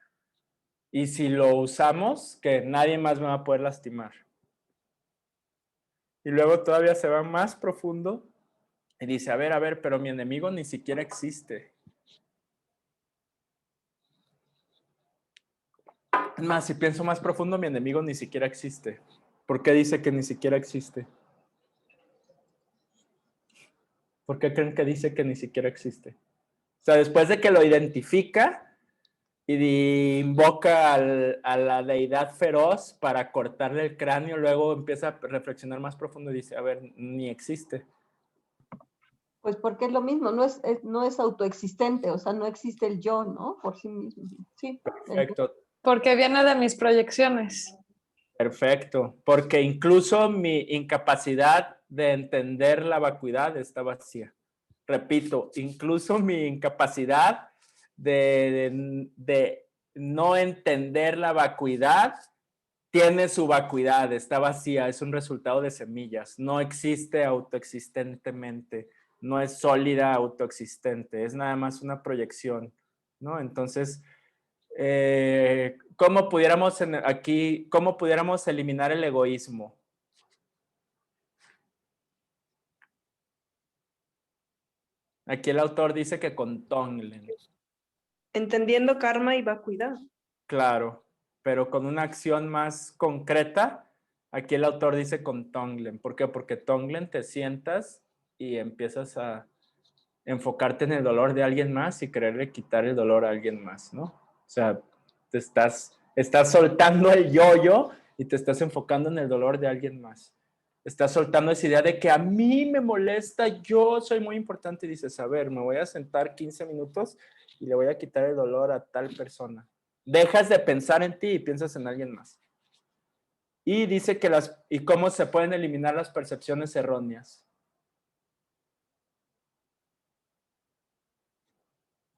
Speaker 1: y si lo usamos, que nadie más me va a poder lastimar. Y luego todavía se va más profundo y dice, a ver, pero mi enemigo ni siquiera existe. Es más, si pienso más profundo, mi enemigo ni siquiera existe. ¿Por qué dice que ni siquiera existe? ¿Por qué creen que dice que ni siquiera existe? O sea, después de que lo identifica y invoca a la deidad feroz para cortarle el cráneo, luego empieza a reflexionar más profundo y dice, a ver, ni existe.
Speaker 5: Pues porque es lo mismo, no es autoexistente, o sea, no existe el yo, ¿no? Por sí mismo. Sí.
Speaker 1: Perfecto.
Speaker 6: Porque viene de mis proyecciones.
Speaker 1: Perfecto, porque incluso mi incapacidad de entender la vacuidad está vacía. Repito, incluso mi incapacidad de no entender la vacuidad tiene su vacuidad, está vacía, es un resultado de semillas, no existe autoexistentemente, no es sólida autoexistente, es nada más una proyección, ¿no? Entonces, ¿cómo pudiéramos eliminar el egoísmo? Aquí el autor dice que con Tonglen.
Speaker 7: Entendiendo karma y vacuidad.
Speaker 1: Claro, pero con una acción más concreta, aquí el autor dice con Tonglen. ¿Por qué? Porque Tonglen te sientas y empiezas a enfocarte en el dolor de alguien más y quererle quitar el dolor a alguien más, ¿no? O sea, te estás soltando el yo-yo y te estás enfocando en el dolor de alguien más. Estás soltando esa idea de que a mí me molesta, yo soy muy importante y dices, a ver, me voy a sentar 15 minutos y le voy a quitar el dolor a tal persona. Dejas de pensar en ti y piensas en alguien más. Y dice que y cómo se pueden eliminar las percepciones erróneas.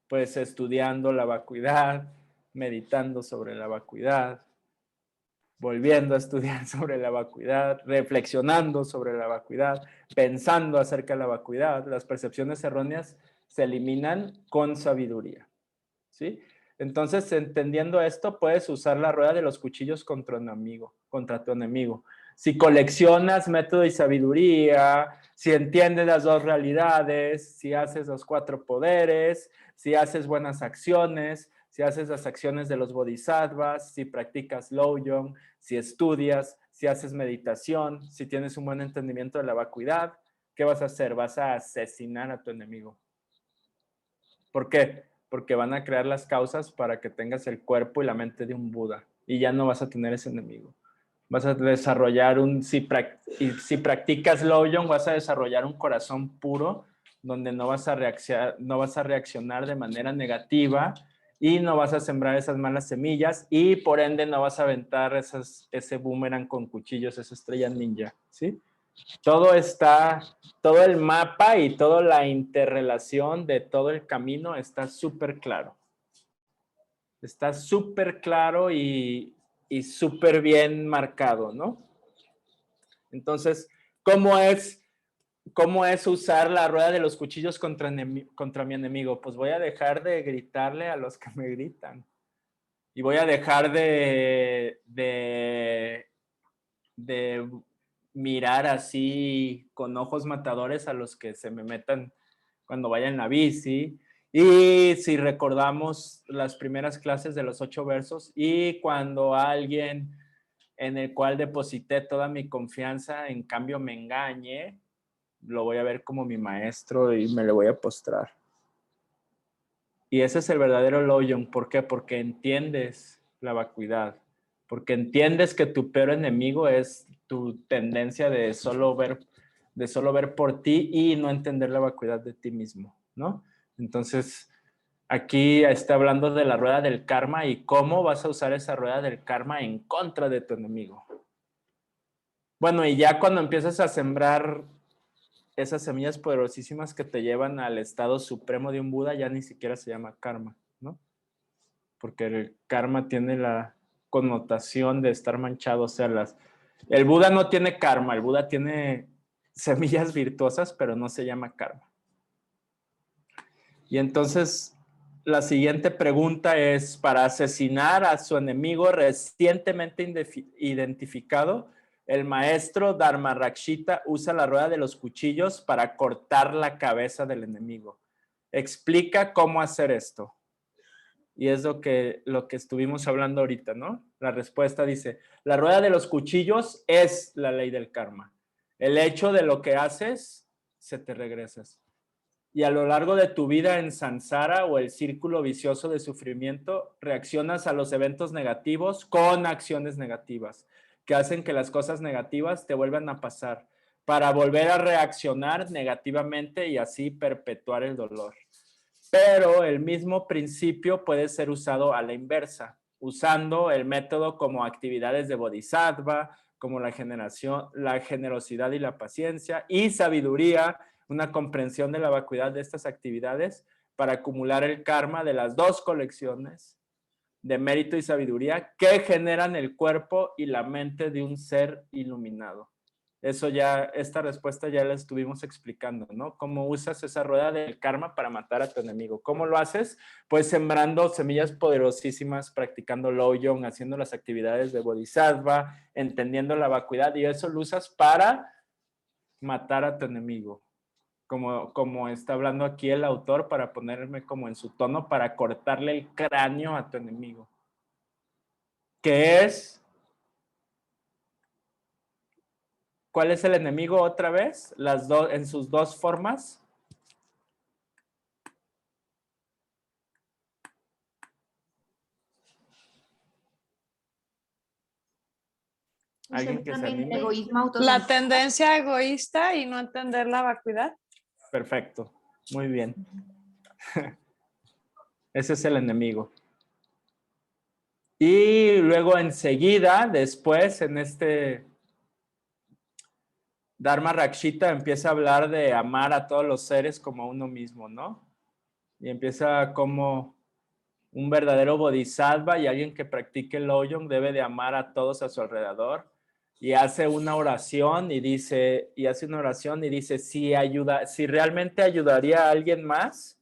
Speaker 1: Pues estudiando la vacuidad, meditando sobre la vacuidad, volviendo a estudiar sobre la vacuidad, reflexionando sobre la vacuidad, pensando acerca de la vacuidad. Las percepciones erróneas se eliminan con sabiduría, ¿sí? Entonces, entendiendo esto, puedes usar la rueda de los cuchillos contra tu enemigo. Si coleccionas método y sabiduría, si entiendes las dos realidades, si haces los 4 poderes, si haces buenas acciones, si haces las acciones de los bodhisattvas, si practicas Lojong, si estudias, si haces meditación, si tienes un buen entendimiento de la vacuidad, ¿qué vas a hacer? Vas a asesinar a tu enemigo. ¿Por qué? Porque van a crear las causas para que tengas el cuerpo y la mente de un Buda y ya no vas a tener ese enemigo. Vas a desarrollar si practicas Lojong, vas a desarrollar un corazón puro donde no vas a reaccionar de manera negativa y no vas a sembrar esas malas semillas y por ende no vas a aventar ese boomerang con cuchillos, esa estrella ninja, ¿sí? Todo el mapa y toda la interrelación de todo el camino está súper claro. Está súper claro y súper bien marcado, ¿no? Entonces, ¿cómo es usar la rueda de los cuchillos contra mi enemigo? Pues voy a dejar de gritarle a los que me gritan. Y voy a dejar de mirar así con ojos matadores a los que se me metan cuando vaya en la bici. Y si recordamos las primeras clases de los 8 versos, y cuando alguien en el cual deposité toda mi confianza, en cambio me engañe, lo voy a ver como mi maestro y me le voy a postrar. Y ese es el verdadero Lojong. ¿Por qué? Porque entiendes la vacuidad. Porque entiendes que tu peor enemigo es tu tendencia de solo ver por ti y no entender la vacuidad de ti mismo, ¿no? Entonces, aquí está hablando de la rueda del karma y cómo vas a usar esa rueda del karma en contra de tu enemigo. Bueno, y ya cuando empiezas a sembrar esas semillas poderosísimas que te llevan al estado supremo de un Buda, ya ni siquiera se llama karma, ¿no? Porque el karma tiene la connotación de estar manchado, o sea, el Buda no tiene karma, el Buda tiene semillas virtuosas, pero no se llama karma. Y entonces, la siguiente pregunta es, para asesinar a su enemigo recientemente identificado, el maestro Dharmarakshita usa la rueda de los cuchillos para cortar la cabeza del enemigo. Explica cómo hacer esto. Y es lo que estuvimos hablando ahorita, ¿no? La respuesta dice, la rueda de los cuchillos es la ley del karma. El hecho de lo que haces, se te regresas. Y a lo largo de tu vida en samsara o el círculo vicioso de sufrimiento, reaccionas a los eventos negativos con acciones negativas, que hacen que las cosas negativas te vuelvan a pasar, para volver a reaccionar negativamente y así perpetuar el dolor. Pero el mismo principio puede ser usado a la inversa, usando el método como actividades de bodhisattva, como la generosidad y la paciencia, y sabiduría, una comprensión de la vacuidad de estas actividades para acumular el karma de las 2 colecciones de mérito y sabiduría que generan el cuerpo y la mente de un ser iluminado. Esta respuesta ya la estuvimos explicando, ¿no? Cómo usas esa rueda del karma para matar a tu enemigo. ¿Cómo lo haces? Pues sembrando semillas poderosísimas, practicando Lojong, haciendo las actividades de bodhisattva, entendiendo la vacuidad, y eso lo usas para matar a tu enemigo. Como está hablando aquí el autor, para ponerme como en su tono, para cortarle el cráneo a tu enemigo. ¿Qué es? ¿Cuál es el enemigo otra vez? En sus 2 formas. ¿Alguien que se
Speaker 2: También el
Speaker 1: anime?
Speaker 2: egoísmo
Speaker 6: La
Speaker 2: autocentrado.
Speaker 6: tendencia egoísta y no entender la vacuidad.
Speaker 1: Perfecto, muy bien. Ese es el enemigo. Y luego enseguida, después, en este Dharma Rakshita empieza a hablar de amar a todos los seres como a uno mismo, ¿no? Y empieza como un verdadero bodhisattva y alguien que practique el Lojong debe de amar a todos a su alrededor. Y hace una oración y dice, si realmente ayudaría a alguien más,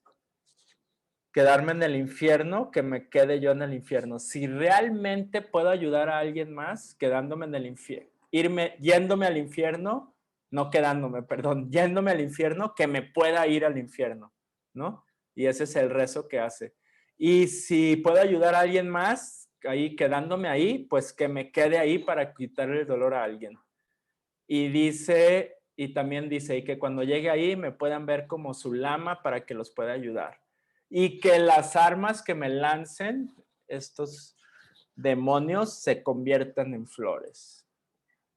Speaker 1: quedarme en el infierno, que me quede yo en el infierno. Si realmente puedo ayudar a alguien más, quedándome en el infierno, yéndome al infierno, no quedándome, perdón, yéndome al infierno, que me pueda ir al infierno, ¿no? Y ese es el rezo que hace. Y si puedo ayudar a alguien más, ahí quedándome ahí, pues que me quede ahí para quitarle el dolor a alguien. Y dice, y también dice, y que cuando llegue ahí me puedan ver como su lama para que los pueda ayudar. Y que las armas que me lancen estos demonios se conviertan en flores.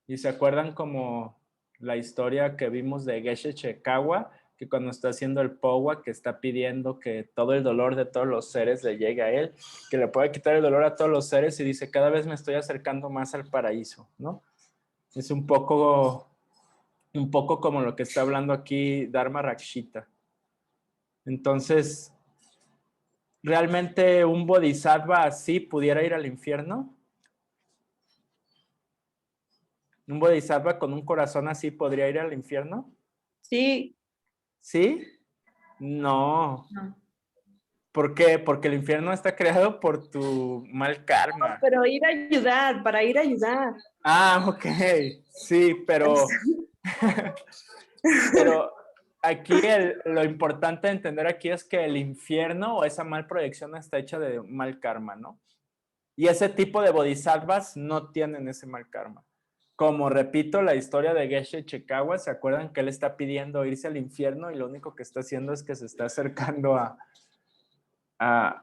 Speaker 1: Y se acuerdan como la historia que vimos de Geshe Chekawa, que cuando está haciendo el powa, que está pidiendo que todo el dolor de todos los seres le llegue a él, que le pueda quitar el dolor a todos los seres y dice, cada vez me estoy acercando más al paraíso, ¿no? Es un poco como lo que está hablando aquí Dharma Rakshita. Entonces, ¿realmente un bodhisattva así pudiera ir al infierno? ¿Un bodhisattva con un corazón así podría ir al infierno?
Speaker 7: Sí,
Speaker 1: ¿Sí? No.
Speaker 2: No.
Speaker 1: ¿Por qué? Porque el infierno está creado por tu mal karma.
Speaker 7: pero ir a ayudar, para ir a ayudar.
Speaker 1: Ah, ok. Sí, pero aquí lo importante de entender aquí es que el infierno o esa mal proyección está hecha de mal karma, ¿no? Y ese tipo de bodhisattvas no tienen ese mal karma. Como repito, la historia de Geshe Chekawa, ¿se acuerdan que él está pidiendo irse al infierno y lo único que está haciendo es que se está acercando a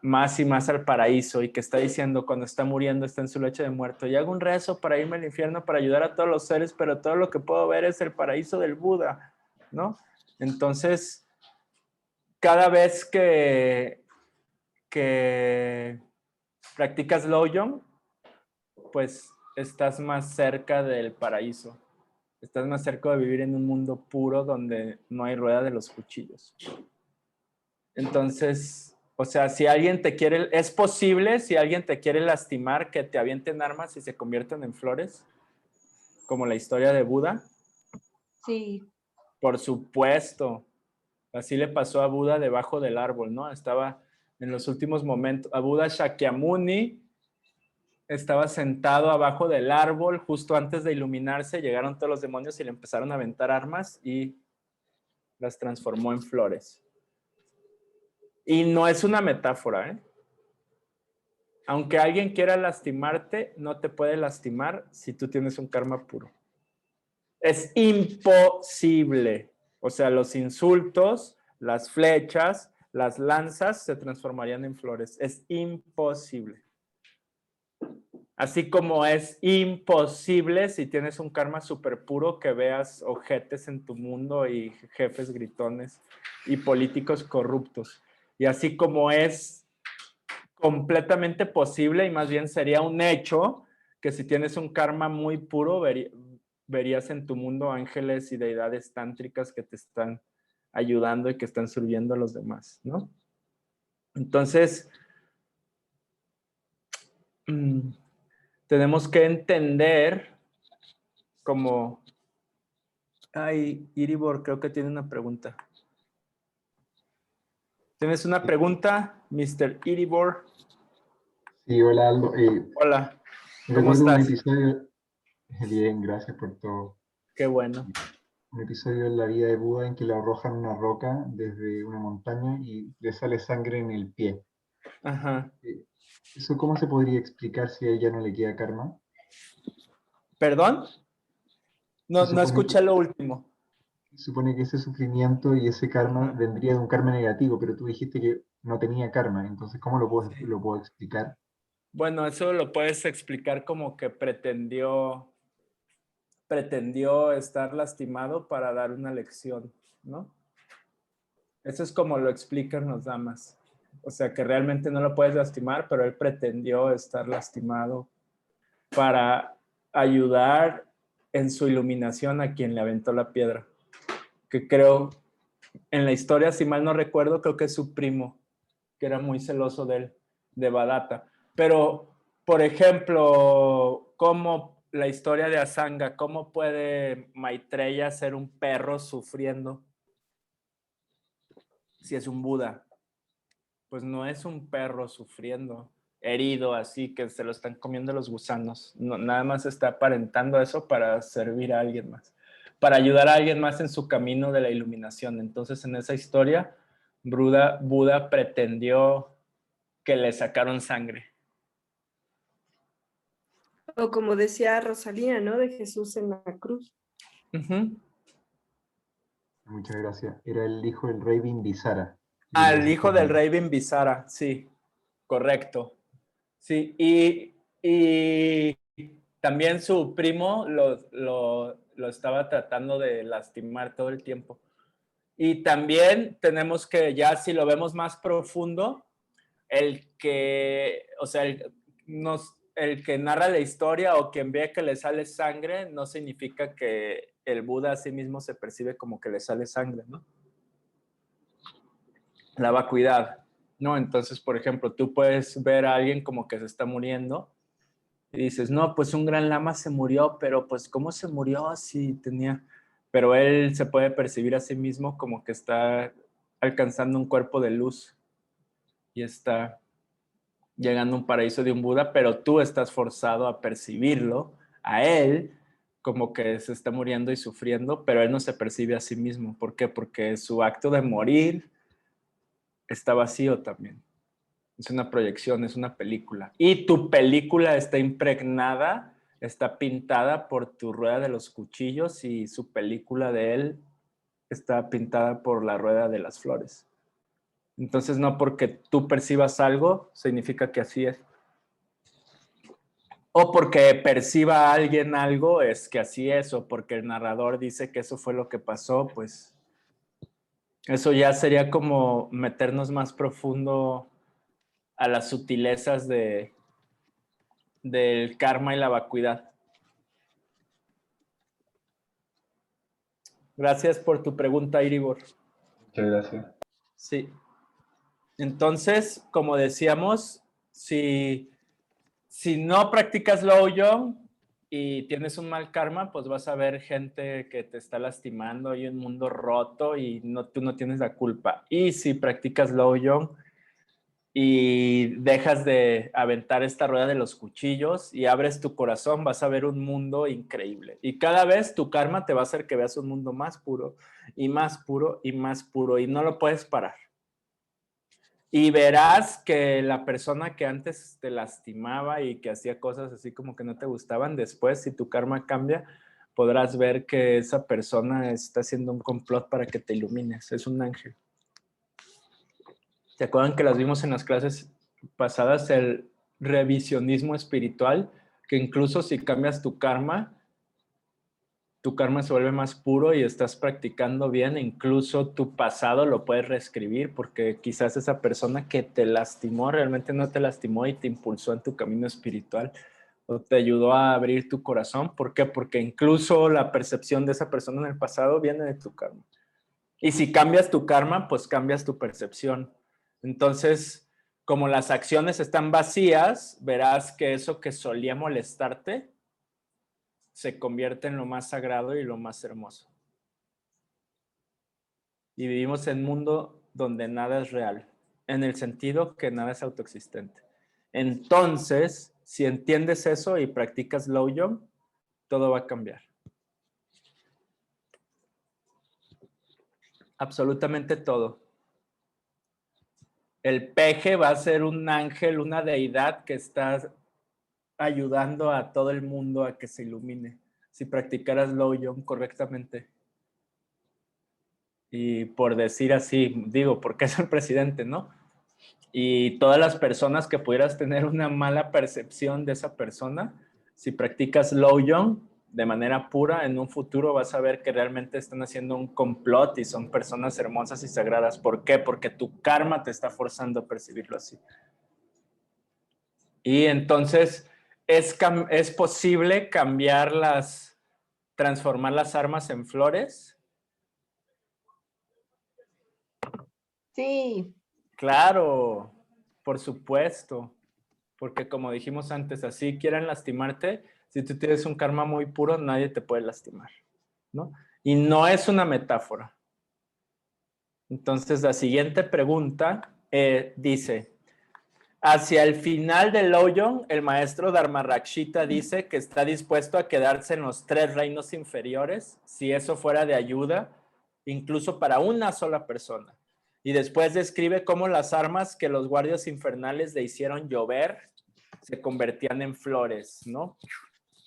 Speaker 1: más y más al paraíso y que está diciendo cuando está muriendo, está en su lecho de muerto, y hago un rezo para irme al infierno para ayudar a todos los seres, pero todo lo que puedo ver es el paraíso del Buda, ¿no? Entonces, cada vez que practicas Lojong, pues estás más cerca del paraíso. Estás más cerca de vivir en un mundo puro donde no hay rueda de los cuchillos. Entonces, o sea, si alguien te quiere, es posible, si alguien te quiere lastimar, que te avienten armas y se conviertan en flores, como la historia de Buda.
Speaker 5: Sí,
Speaker 1: Por supuesto. Así le pasó a Buda debajo del árbol, ¿no? Estaba en los últimos momentos, a Buda Shakyamuni estaba sentado abajo del árbol justo antes de iluminarse, llegaron todos los demonios y le empezaron a aventar armas y las transformó en flores. Y no es una metáfora, ¿eh? Aunque alguien quiera lastimarte, no te puede lastimar si tú tienes un karma puro. Es imposible. O sea, los insultos, las flechas, las lanzas se transformarían en flores. Es imposible. Así como es imposible si tienes un karma súper puro que veas ojetes en tu mundo y jefes gritones y políticos corruptos. Y así como es completamente posible y más bien sería un hecho que si tienes un karma muy puro verías en tu mundo ángeles y deidades tántricas que te están ayudando y que están sirviendo a los demás, ¿no? Entonces, tenemos que entender como... Ay, Iribor, creo que tiene una pregunta. ¿Tienes una pregunta, Mr. Iribor?
Speaker 8: Sí, hola Aldo.
Speaker 1: Hola, ¿cómo
Speaker 8: Recuerdo un
Speaker 1: estás?
Speaker 8: episodio, bien, gracias por todo.
Speaker 1: Qué bueno.
Speaker 8: Un episodio en la vida de Buda en que le arrojan una roca desde una montaña y le sale sangre en el pie.
Speaker 1: Ajá.
Speaker 8: ¿Eso cómo se podría explicar si a ella no le queda karma?
Speaker 1: ¿Perdón?
Speaker 8: Se
Speaker 1: No escuché lo último.
Speaker 8: supone que ese sufrimiento y ese karma
Speaker 1: Ajá.
Speaker 8: vendría de un karma negativo, pero tú dijiste que no tenía karma, entonces ¿cómo
Speaker 1: Sí.
Speaker 8: lo puedo explicar?
Speaker 1: Bueno, eso lo puedes explicar como que pretendió pretendió estar lastimado para dar una lección, ¿no? Eso es como lo explican los damas. O sea, que realmente no lo puedes lastimar, pero él pretendió estar lastimado para ayudar en su iluminación a quien le aventó la piedra. Que creo, en la historia, si mal no recuerdo, creo que es su primo, que era muy celoso de él, de Badatta. Pero, por ejemplo, como la historia de Asanga, ¿cómo puede Maitreya ser un perro sufriendo si es un Buda? Pues no es un perro sufriendo, herido así, que se lo están comiendo los gusanos. No, nada más está aparentando eso para servir a alguien más, para ayudar a alguien más en su camino de la iluminación. Entonces, en esa historia, Buda pretendió que le sacaron sangre.
Speaker 7: O como decía Rosalía, ¿no? De Jesús en la cruz.
Speaker 8: Muchas gracias. Era el hijo del rey Bimbisara.
Speaker 1: Al hijo del rey Bimbisara, sí, correcto. Sí, y también su primo lo estaba tratando de lastimar todo el tiempo. Y también tenemos que, ya si lo vemos más profundo, el que narra la historia o quien ve que le sale sangre, no significa que el Buda a sí mismo se percibe como que le sale sangre, ¿no? La vacuidad, ¿no? Entonces, por ejemplo, tú puedes ver a alguien como que se está muriendo y dices, no, pues un gran lama se murió, pero pues ¿cómo se murió si tenía...? Pero él se puede percibir a sí mismo como que está alcanzando un cuerpo de luz y está llegando a un paraíso de un Buda, pero tú estás forzado a percibirlo, a él, como que se está muriendo y sufriendo, pero él no se percibe a sí mismo. ¿Por qué? Porque su acto de morir está vacío también. Es una proyección, es una película. Y tu película está impregnada, está pintada por tu rueda de los cuchillos y su película de él está pintada por la rueda de las flores. Entonces, no porque tú percibas algo, significa que así es. O porque perciba a alguien algo, es que así es. O porque el narrador dice que eso fue lo que pasó, pues eso ya sería como meternos más profundo a las sutilezas del karma y la vacuidad. Gracias por tu pregunta, Iribor.
Speaker 8: Muchas gracias.
Speaker 1: Sí. Entonces, como decíamos, si no practicas Lojong y tienes un mal karma, pues vas a ver gente que te está lastimando y un mundo roto y tú no tienes la culpa. Y si practicas Lojong y dejas de aventar esta rueda de los cuchillos y abres tu corazón, vas a ver un mundo increíble. Y cada vez tu karma te va a hacer que veas un mundo más puro y más puro y más puro y no lo puedes parar. Y verás que la persona que antes te lastimaba y que hacía cosas así como que no te gustaban, después, si tu karma cambia, podrás ver que esa persona está haciendo un complot para que te ilumines. Es un ángel. ¿Se acuerdan que las vimos en las clases pasadas? El revisionismo espiritual, que incluso si cambias tu karma se vuelve más puro y estás practicando bien, incluso tu pasado lo puedes reescribir porque quizás esa persona que te lastimó realmente no te lastimó y te impulsó en tu camino espiritual o te ayudó a abrir tu corazón. ¿Por qué? Porque incluso la percepción de esa persona en el pasado viene de tu karma. Y si cambias tu karma, pues cambias tu percepción. Entonces, como las acciones están vacías, verás que eso que solía molestarte se convierte en lo más sagrado y lo más hermoso. Y vivimos en un mundo donde nada es real, en el sentido que nada es autoexistente. Entonces, si entiendes eso y practicas Lojong, todo va a cambiar. Absolutamente todo. El peje va a ser un ángel, una deidad que está ayudando a todo el mundo a que se ilumine, si practicaras Lojong correctamente. Y por decir así, digo, porque es el presidente, ¿no? Y todas las personas que pudieras tener una mala percepción de esa persona, si practicas Lojong, de manera pura, en un futuro vas a ver que realmente están haciendo un complot y son personas hermosas y sagradas. ¿Por qué? Porque tu karma te está forzando a percibirlo así. Y entonces es posible transformar las armas en flores.
Speaker 5: Sí.
Speaker 1: Claro, por supuesto. Porque como dijimos antes, así quieran lastimarte, si tú tienes un karma muy puro, nadie te puede lastimar, ¿no? Y no es una metáfora. Entonces, la siguiente pregunta dice, hacia el final del Lojong, el maestro Dharmarakshita dice que está dispuesto a quedarse en los 3 reinos inferiores, si eso fuera de ayuda, incluso para una sola persona. Y después describe cómo las armas que los guardias infernales le hicieron llover se convertían en flores, ¿no?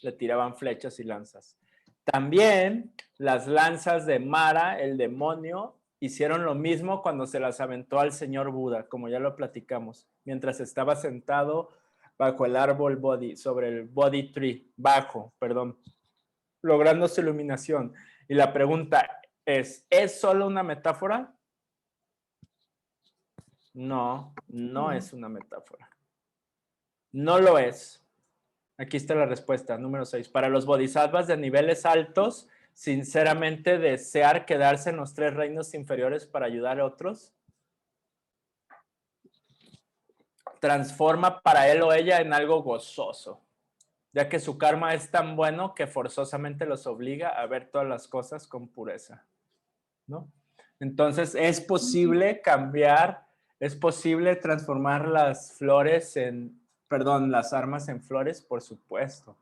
Speaker 1: Le tiraban flechas y lanzas. También las lanzas de Mara, el demonio, hicieron lo mismo cuando se las aventó al señor Buda, como ya lo platicamos, mientras estaba sentado bajo el árbol Bodhi, sobre el Bodhi Tree, logrando su iluminación. Y la pregunta ¿es solo una metáfora? No, no es una metáfora. No lo es. Aquí está la respuesta, número 6. Para los bodhisattvas de niveles altos, sinceramente desear quedarse en los 3 reinos inferiores para ayudar a otros, transforma para él o ella en algo gozoso, ya que su karma es tan bueno que forzosamente los obliga a ver todas las cosas con pureza, ¿no? Entonces, es posible transformar las armas en flores, por supuesto.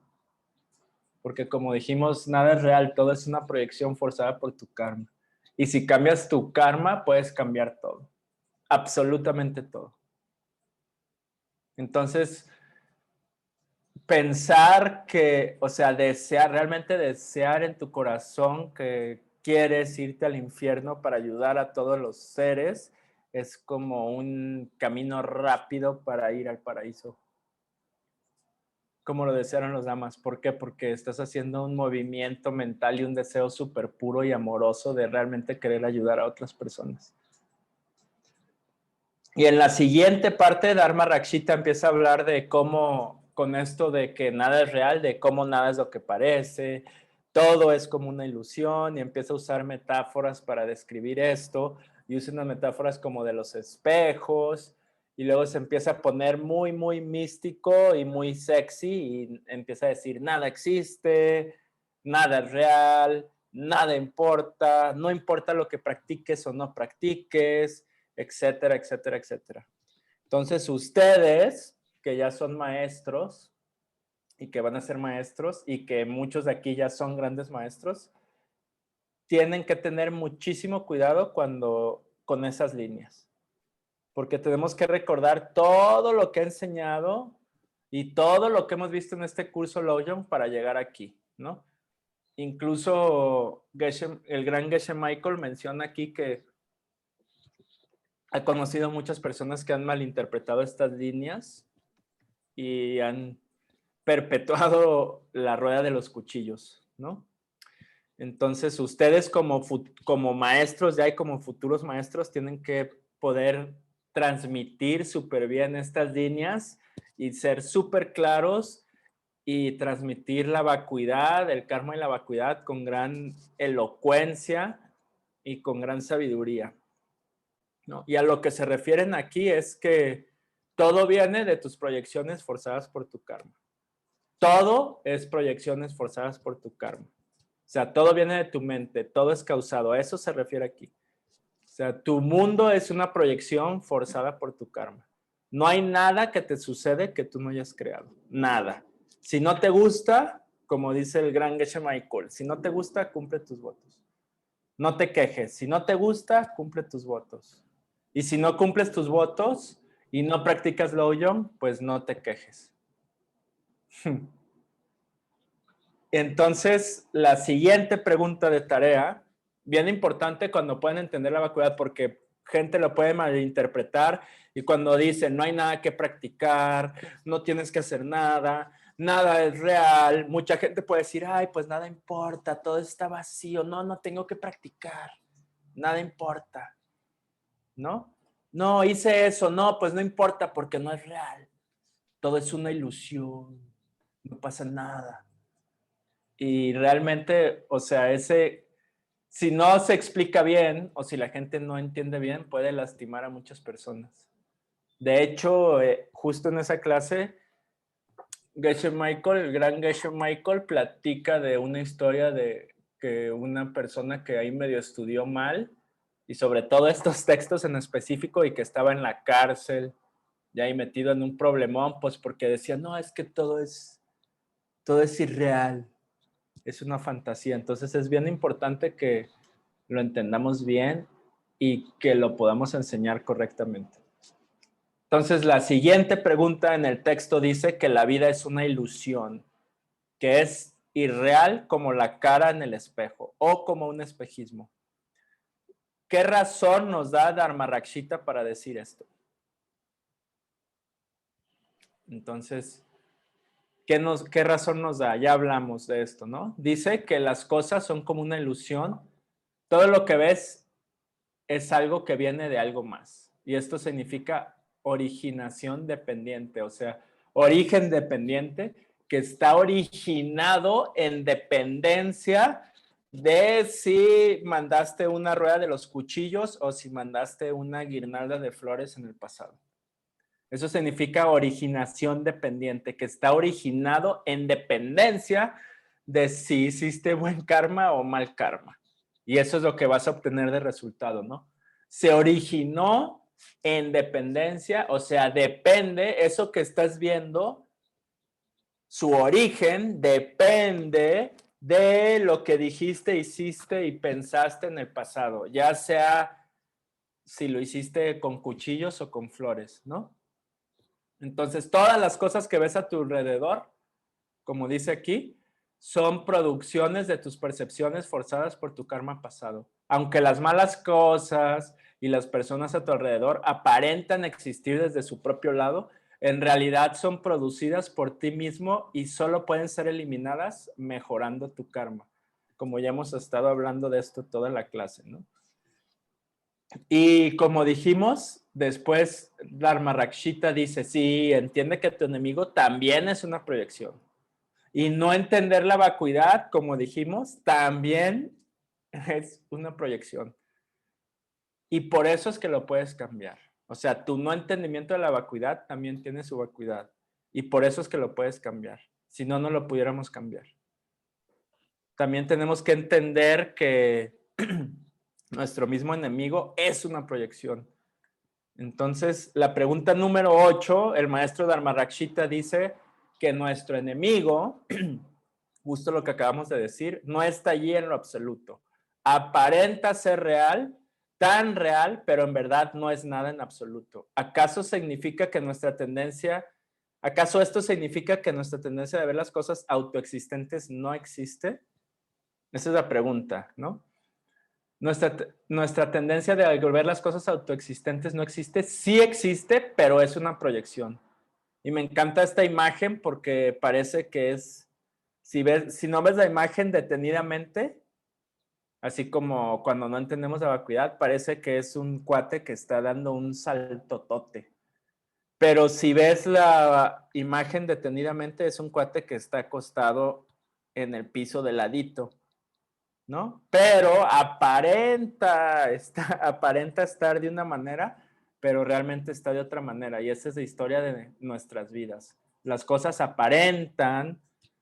Speaker 1: Porque como dijimos, nada es real, todo es una proyección forzada por tu karma. Y si cambias tu karma, puedes cambiar todo. Absolutamente todo. Entonces, pensar realmente desear en tu corazón que quieres irte al infierno para ayudar a todos los seres, es como un camino rápido para ir al paraíso. Como lo desearon los damas. ¿Por qué? Porque estás haciendo un movimiento mental y un deseo súper puro y amoroso de realmente querer ayudar a otras personas. Y en la siguiente parte, Dharmarakshita empieza a hablar de cómo, con esto de que nada es real, de cómo nada es lo que parece, todo es como una ilusión, y empieza a usar metáforas para describir esto, y usa unas metáforas como de los espejos, y luego se empieza a poner muy, muy místico y muy sexy, y empieza a decir, nada existe, nada es real, nada importa, no importa lo que practiques o no practiques, etcétera, etcétera, etcétera. Entonces, ustedes, que ya son maestros y que van a ser maestros y que muchos de aquí ya son grandes maestros, tienen que tener muchísimo cuidado con esas líneas. Porque tenemos que recordar todo lo que he enseñado y todo lo que hemos visto en este curso Lojong para llegar aquí, ¿no? Incluso el gran Geshe Michael menciona aquí que ha conocido muchas personas que han malinterpretado estas líneas y han perpetuado la rueda de los cuchillos, ¿no? Entonces, ustedes como maestros ya y como futuros maestros tienen que poder transmitir súper bien estas líneas y ser súper claros y transmitir la vacuidad, el karma y la vacuidad con gran elocuencia y con gran sabiduría, ¿no? Y a lo que se refieren aquí es que todo viene de tus proyecciones forzadas por tu karma. Todo es proyecciones forzadas por tu karma. O sea, todo viene de tu mente, todo es causado. A eso se refiere aquí. O sea, tu mundo es una proyección forzada por tu karma. No hay nada que te sucede que tú no hayas creado. Nada. Si no te gusta, como dice el gran Geshe Michael, si no te gusta, cumple tus votos. No te quejes. Si no te gusta, cumple tus votos. Y si no cumples tus votos y no practicas Lojong, pues no te quejes. Entonces, la siguiente pregunta de tarea, bien importante cuando pueden entender la vacuidad, porque gente lo puede malinterpretar y cuando dicen no hay nada que practicar, no tienes que hacer nada, nada es real. Mucha gente puede decir, ay, pues nada importa, todo está vacío. No, no tengo que practicar. Nada importa, ¿no? No, hice eso. No, pues no importa porque no es real. Todo es una ilusión. No pasa nada. Y realmente, o sea, si no se explica bien o si la gente no entiende bien, puede lastimar a muchas personas. De hecho, justo en esa clase, el gran Geshe Michael, platica de una historia de que una persona que ahí medio estudió mal, y sobre todo estos textos en específico, y que estaba en la cárcel, ya ahí metido en un problemón, pues porque decía, no, es que todo es irreal, es una fantasía. Entonces es bien importante que lo entendamos bien y que lo podamos enseñar correctamente. Entonces, la siguiente pregunta en el texto dice que la vida es una ilusión, que es irreal como la cara en el espejo o como un espejismo. ¿Qué razón nos da Dharma-Rakshita para decir esto? Entonces, ¿qué razón nos da? Ya hablamos de esto, ¿no? Dice que las cosas son como una ilusión. Todo lo que ves es algo que viene de algo más. Y esto significa originación dependiente, o sea, origen dependiente, que está originado en dependencia de si mandaste una rueda de los cuchillos o si mandaste una guirnalda de flores en el pasado. Eso significa originación dependiente, que está originado en dependencia de si hiciste buen karma o mal karma. Y eso es lo que vas a obtener de resultado, ¿no? Se originó en dependencia, o sea, depende, eso que estás viendo, su origen depende de lo que dijiste, hiciste y pensaste en el pasado, ya sea si lo hiciste con cuchillos o con flores, ¿no? Entonces, todas las cosas que ves a tu alrededor, como dice aquí, son producciones de tus percepciones forzadas por tu karma pasado. Aunque las malas cosas y las personas a tu alrededor aparentan existir desde su propio lado, en realidad son producidas por ti mismo y solo pueden ser eliminadas mejorando tu karma. Como ya hemos estado hablando de esto toda la clase, ¿no? Y como dijimos, después Dharma-Rakshita dice, sí, entiende que tu enemigo también es una proyección. Y no entender la vacuidad, como dijimos, también es una proyección. Y por eso es que lo puedes cambiar. O sea, tu no entendimiento de la vacuidad también tiene su vacuidad. Y por eso es que lo puedes cambiar. Si no, no lo pudiéramos cambiar. También tenemos que entender que nuestro mismo enemigo es una proyección. Entonces, la pregunta número 8, el maestro Dharma-Rakshita dice que nuestro enemigo, justo lo que acabamos de decir, no está allí en lo absoluto. Aparenta ser real, tan real, pero en verdad no es nada en absoluto. ¿Acaso esto significa que nuestra tendencia de ver las cosas autoexistentes no existe? Esa es la pregunta, ¿no? Nuestra tendencia de ver las cosas autoexistentes no existe. Sí existe, pero es una proyección. Y me encanta esta imagen porque parece que es, si no ves la imagen detenidamente, así como cuando no entendemos la vacuidad, parece que es un cuate que está dando un saltotote. Pero si ves la imagen detenidamente, es un cuate que está acostado en el piso de ladito, ¿no? Pero aparenta estar de una manera, pero realmente está de otra manera. Y esa es la historia de nuestras vidas. Las cosas aparentan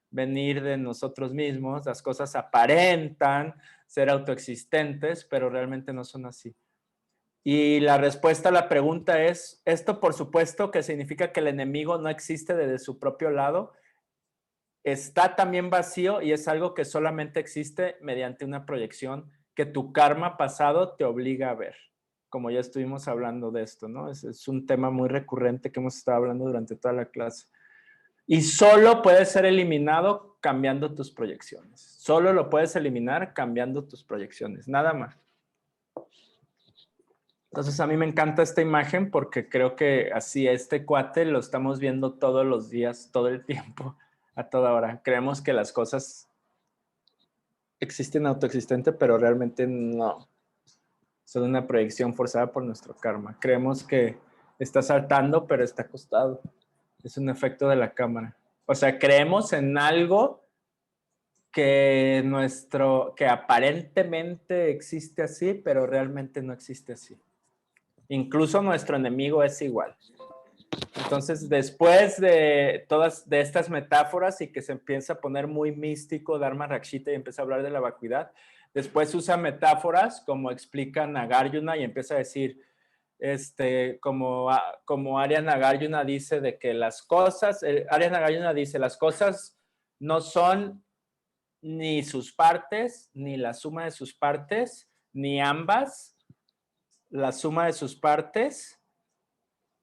Speaker 1: venir de nosotros mismos, las cosas aparentan ser autoexistentes, pero realmente no son así. Y la respuesta a la pregunta es, esto por supuesto que significa que el enemigo no existe desde su propio lado, está también vacío y es algo que solamente existe mediante una proyección que tu karma pasado te obliga a ver, como ya estuvimos hablando de esto, ¿no? Es un tema muy recurrente que hemos estado hablando durante toda la clase. Y solo puede ser eliminado cambiando tus proyecciones. Solo lo puedes eliminar cambiando tus proyecciones, nada más. Entonces a mí me encanta esta imagen porque creo que así este cuate lo estamos viendo todos los días, todo el tiempo. a toda hora. Creemos que las cosas existen autoexistente, pero realmente no. Son una proyección forzada por nuestro karma. Creemos que está saltando, pero está acostado. Es un efecto de la cámara. O sea, creemos en algo que aparentemente existe así, pero realmente no existe así. Incluso nuestro enemigo es igual. Entonces, después de todas de estas metáforas y que se empieza a poner muy místico Dharma Rakshita y empieza a hablar de la vacuidad, después usa metáforas como explica Nagarjuna y empieza a decir, como Arya Nagarjuna dice de que las cosas, Arya Nagarjuna dice, las cosas no son ni sus partes, ni la suma de sus partes, ni ambas, la suma de sus partes,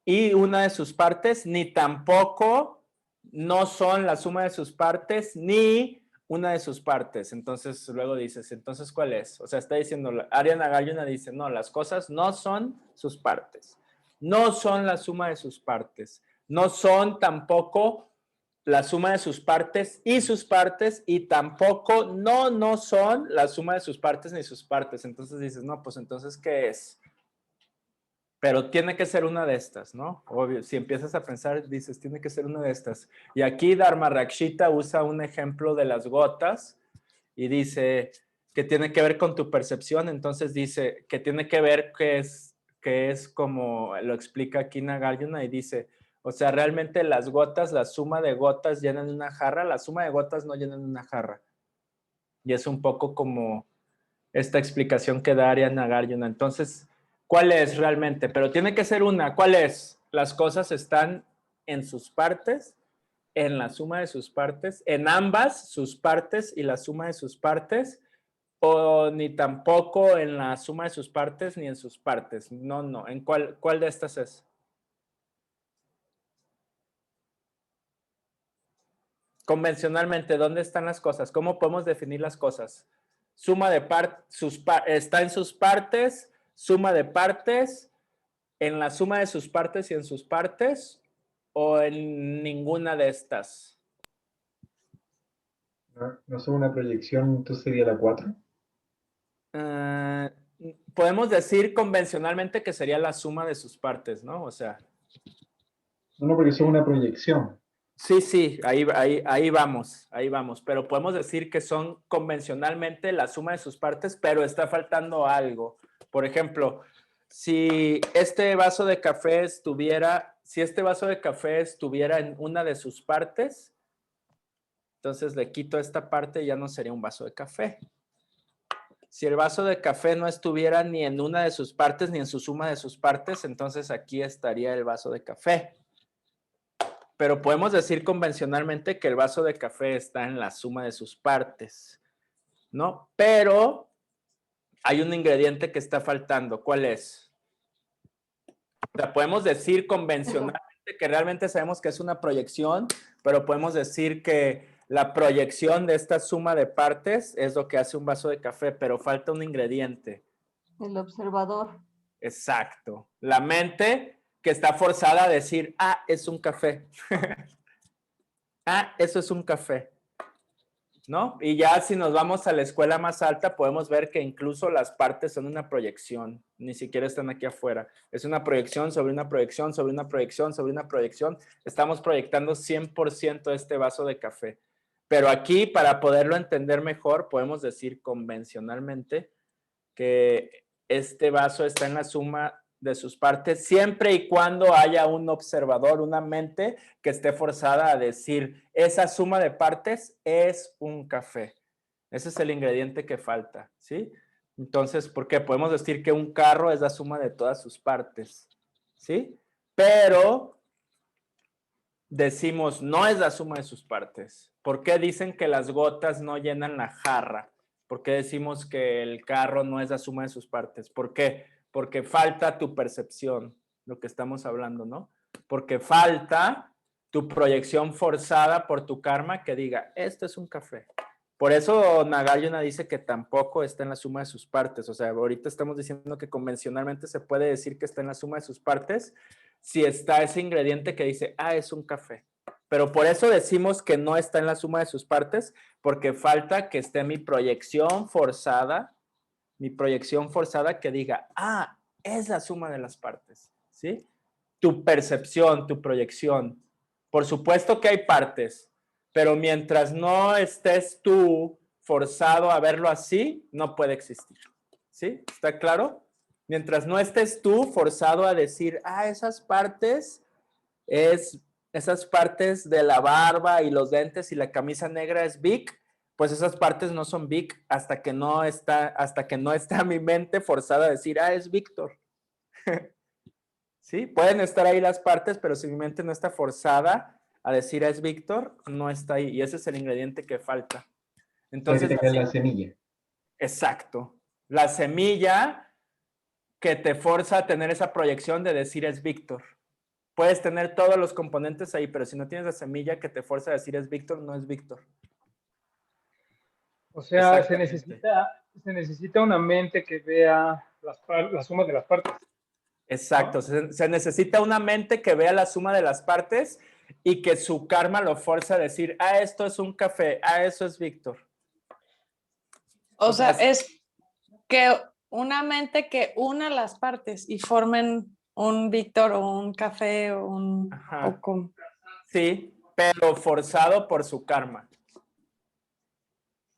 Speaker 1: y una de sus partes, ni tampoco no son la suma de sus partes, ni una de sus partes. Entonces, luego dices, ¿entonces cuál es? O sea, está diciendo, Arya Nagarjuna dice, no, las cosas no son sus partes, no son la suma de sus partes, no son tampoco la suma de sus partes, y tampoco no son la suma de sus partes ni sus partes. Entonces dices, no, pues entonces, ¿qué es? Pero tiene que ser una de estas, ¿no? Obvio, si empiezas a pensar, dices, tiene que ser una de estas. Y aquí Dharma Rakshita usa un ejemplo de las gotas y dice que tiene que ver con tu percepción. Entonces dice que tiene que ver que es como lo explica aquí Nagarjuna y dice, o sea, realmente las gotas, la suma de gotas llenan una jarra, la suma de gotas no llenan una jarra. Y es un poco como esta explicación que da Arya Nagarjuna. Entonces, ¿cuál es realmente? Pero tiene que ser una. ¿Cuál es? Las cosas están en sus partes, en la suma de sus partes, en ambas sus partes y la suma de sus partes, o ni tampoco en la suma de sus partes ni en sus partes. No. ¿En cuál de estas es? Convencionalmente, ¿dónde están las cosas? ¿Cómo podemos definir las cosas? Suma de está en sus partes, suma de partes, en la suma de sus partes y en sus partes, o en ninguna de estas.
Speaker 8: No son una proyección, entonces sería la 4.
Speaker 1: Podemos decir convencionalmente que sería la suma de sus partes, ¿no? O sea.
Speaker 8: No, porque son una proyección.
Speaker 1: Sí, ahí vamos, pero podemos decir que son convencionalmente la suma de sus partes, pero está faltando algo. Por ejemplo, si este vaso de café estuviera en una de sus partes, entonces le quito esta parte y ya no sería un vaso de café. Si el vaso de café no estuviera ni en una de sus partes ni en su suma de sus partes, entonces aquí estaría el vaso de café. Pero podemos decir convencionalmente que el vaso de café está en la suma de sus partes, ¿no? Pero hay un ingrediente que está faltando. ¿Cuál es? O sea, podemos decir convencionalmente que realmente sabemos que es una proyección, pero podemos decir que la proyección de esta suma de partes es lo que hace un vaso de café, pero falta un ingrediente.
Speaker 5: El observador.
Speaker 1: Exacto. La mente que está forzada a decir, es un café. Eso es un café. ¿No? Y ya si nos vamos a la escuela más alta, podemos ver que incluso las partes son una proyección. Ni siquiera están aquí afuera. Es una proyección sobre una proyección, sobre una proyección, sobre una proyección. Estamos proyectando 100% este vaso de café. Pero aquí, para poderlo entender mejor, podemos decir convencionalmente que este vaso está en la suma de sus partes, siempre y cuando haya un observador, una mente que esté forzada a decir, esa suma de partes es un café. Ese es el ingrediente que falta, ¿sí? Entonces, ¿por qué? Podemos decir que un carro es la suma de todas sus partes, ¿sí? Pero decimos, no es la suma de sus partes. ¿Por qué dicen que las gotas no llenan la jarra? ¿Por qué decimos que el carro no es la suma de sus partes? ¿Por qué? Porque falta tu percepción, lo que estamos hablando, ¿no? Porque falta tu proyección forzada por tu karma que diga, esto es un café. Por eso Nagarjuna dice que tampoco está en la suma de sus partes. O sea, ahorita estamos diciendo que convencionalmente se puede decir que está en la suma de sus partes si está ese ingrediente que dice, es un café. Pero por eso decimos que no está en la suma de sus partes, porque falta que esté mi proyección forzada que diga, ah, es la suma de las partes, ¿sí? Tu percepción, tu proyección. Por supuesto que hay partes, pero mientras no estés tú forzado a verlo así, no puede existir, ¿sí? ¿Está claro? Mientras no estés tú forzado a decir, ah, esas partes de la barba y los dentes y la camisa negra es Vic, pues esas partes no son Vic hasta que no está mi mente forzada a decir, ah, es Víctor. ¿Sí? Pueden estar ahí las partes, pero si mi mente no está forzada a decir, es Víctor, no está ahí. Y ese es el ingrediente que falta. Entonces,
Speaker 8: la semilla.
Speaker 1: exacto. La semilla que te forza a tener esa proyección de decir, es Víctor. Puedes tener todos los componentes ahí, pero si no tienes la semilla que te fuerza a decir, es Víctor, no es Víctor.
Speaker 9: O sea, se necesita una mente que vea la suma de las partes.
Speaker 1: Exacto, se necesita una mente que vea la suma de las partes y que su karma lo fuerza a decir, ah, esto es un café, ah, eso es Víctor.
Speaker 6: O sea, es que una mente que una las partes y formen un Víctor o un café o un...
Speaker 1: Ajá. Sí, pero forzado por su karma.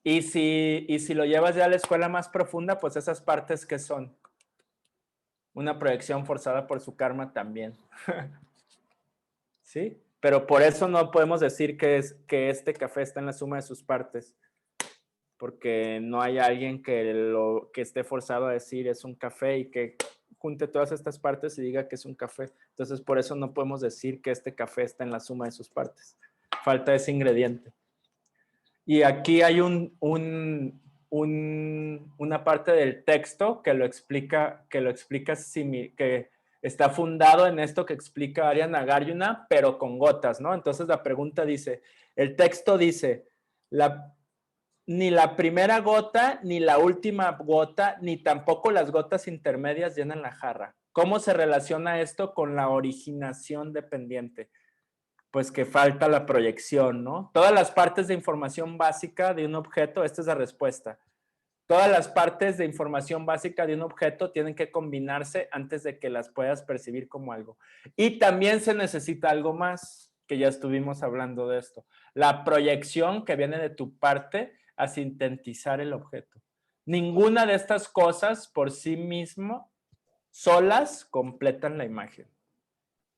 Speaker 1: Y si lo llevas ya a la escuela más profunda, pues esas partes que son una proyección forzada por su karma también. ¿Sí? Pero por eso no podemos decir que este café está en la suma de sus partes. Porque no hay alguien que esté forzado a decir es un café y que junte todas estas partes y diga que es un café. Entonces, por eso no podemos decir que este café está en la suma de sus partes. Falta ese ingrediente. Y aquí hay una parte del texto que está fundado en esto que explica Arya Nagarjuna, pero con gotas, ¿no? Entonces la pregunta dice, el texto dice, ni la primera gota, ni la última gota, ni tampoco las gotas intermedias llenan la jarra. ¿Cómo se relaciona esto con la originación dependiente? Pues que falta la proyección, ¿no? Todas las partes de información básica de un objeto, esta es la respuesta. Todas las partes de información básica de un objeto tienen que combinarse antes de que las puedas percibir como algo. Y también se necesita algo más, que ya estuvimos hablando de esto. La proyección que viene de tu parte a sintetizar el objeto. Ninguna de estas cosas por sí mismo, solas, completan la imagen.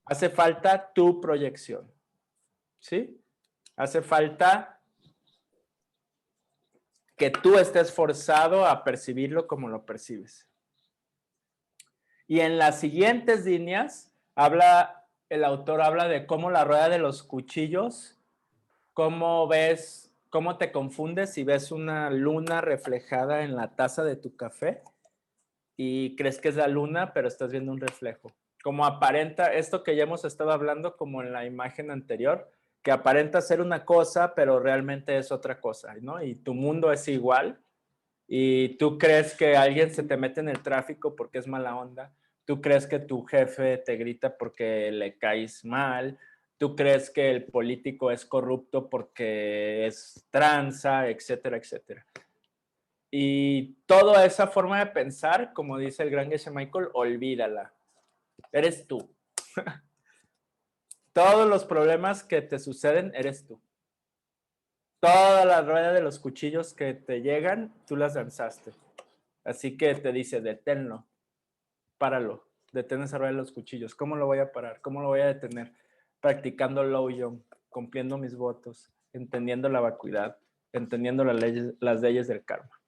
Speaker 1: Hace falta tu proyección. ¿Sí? Hace falta que tú estés forzado a percibirlo como lo percibes. Y en las siguientes líneas, el autor habla de cómo la rueda de los cuchillos, cómo te confundes si ves una luna reflejada en la taza de tu café y crees que es la luna, pero estás viendo un reflejo. Como aparenta esto que ya hemos estado hablando como en la imagen anterior, que aparenta ser una cosa, pero realmente es otra cosa, ¿no? Y tu mundo es igual, y tú crees que alguien se te mete en el tráfico porque es mala onda, tú crees que tu jefe te grita porque le caes mal, tú crees que el político es corrupto porque es tranza, etcétera, etcétera. Y toda esa forma de pensar, como dice el gran Geshe Michael, olvídala. Eres tú. Todos los problemas que te suceden, eres tú. Toda la rueda de los cuchillos que te llegan, tú las lanzaste. Así que te dice, deténlo, páralo, detén esa rueda de los cuchillos. ¿Cómo lo voy a parar? ¿Cómo lo voy a detener? Practicando Lo Yong, cumpliendo mis votos, entendiendo la vacuidad, entendiendo las leyes del karma.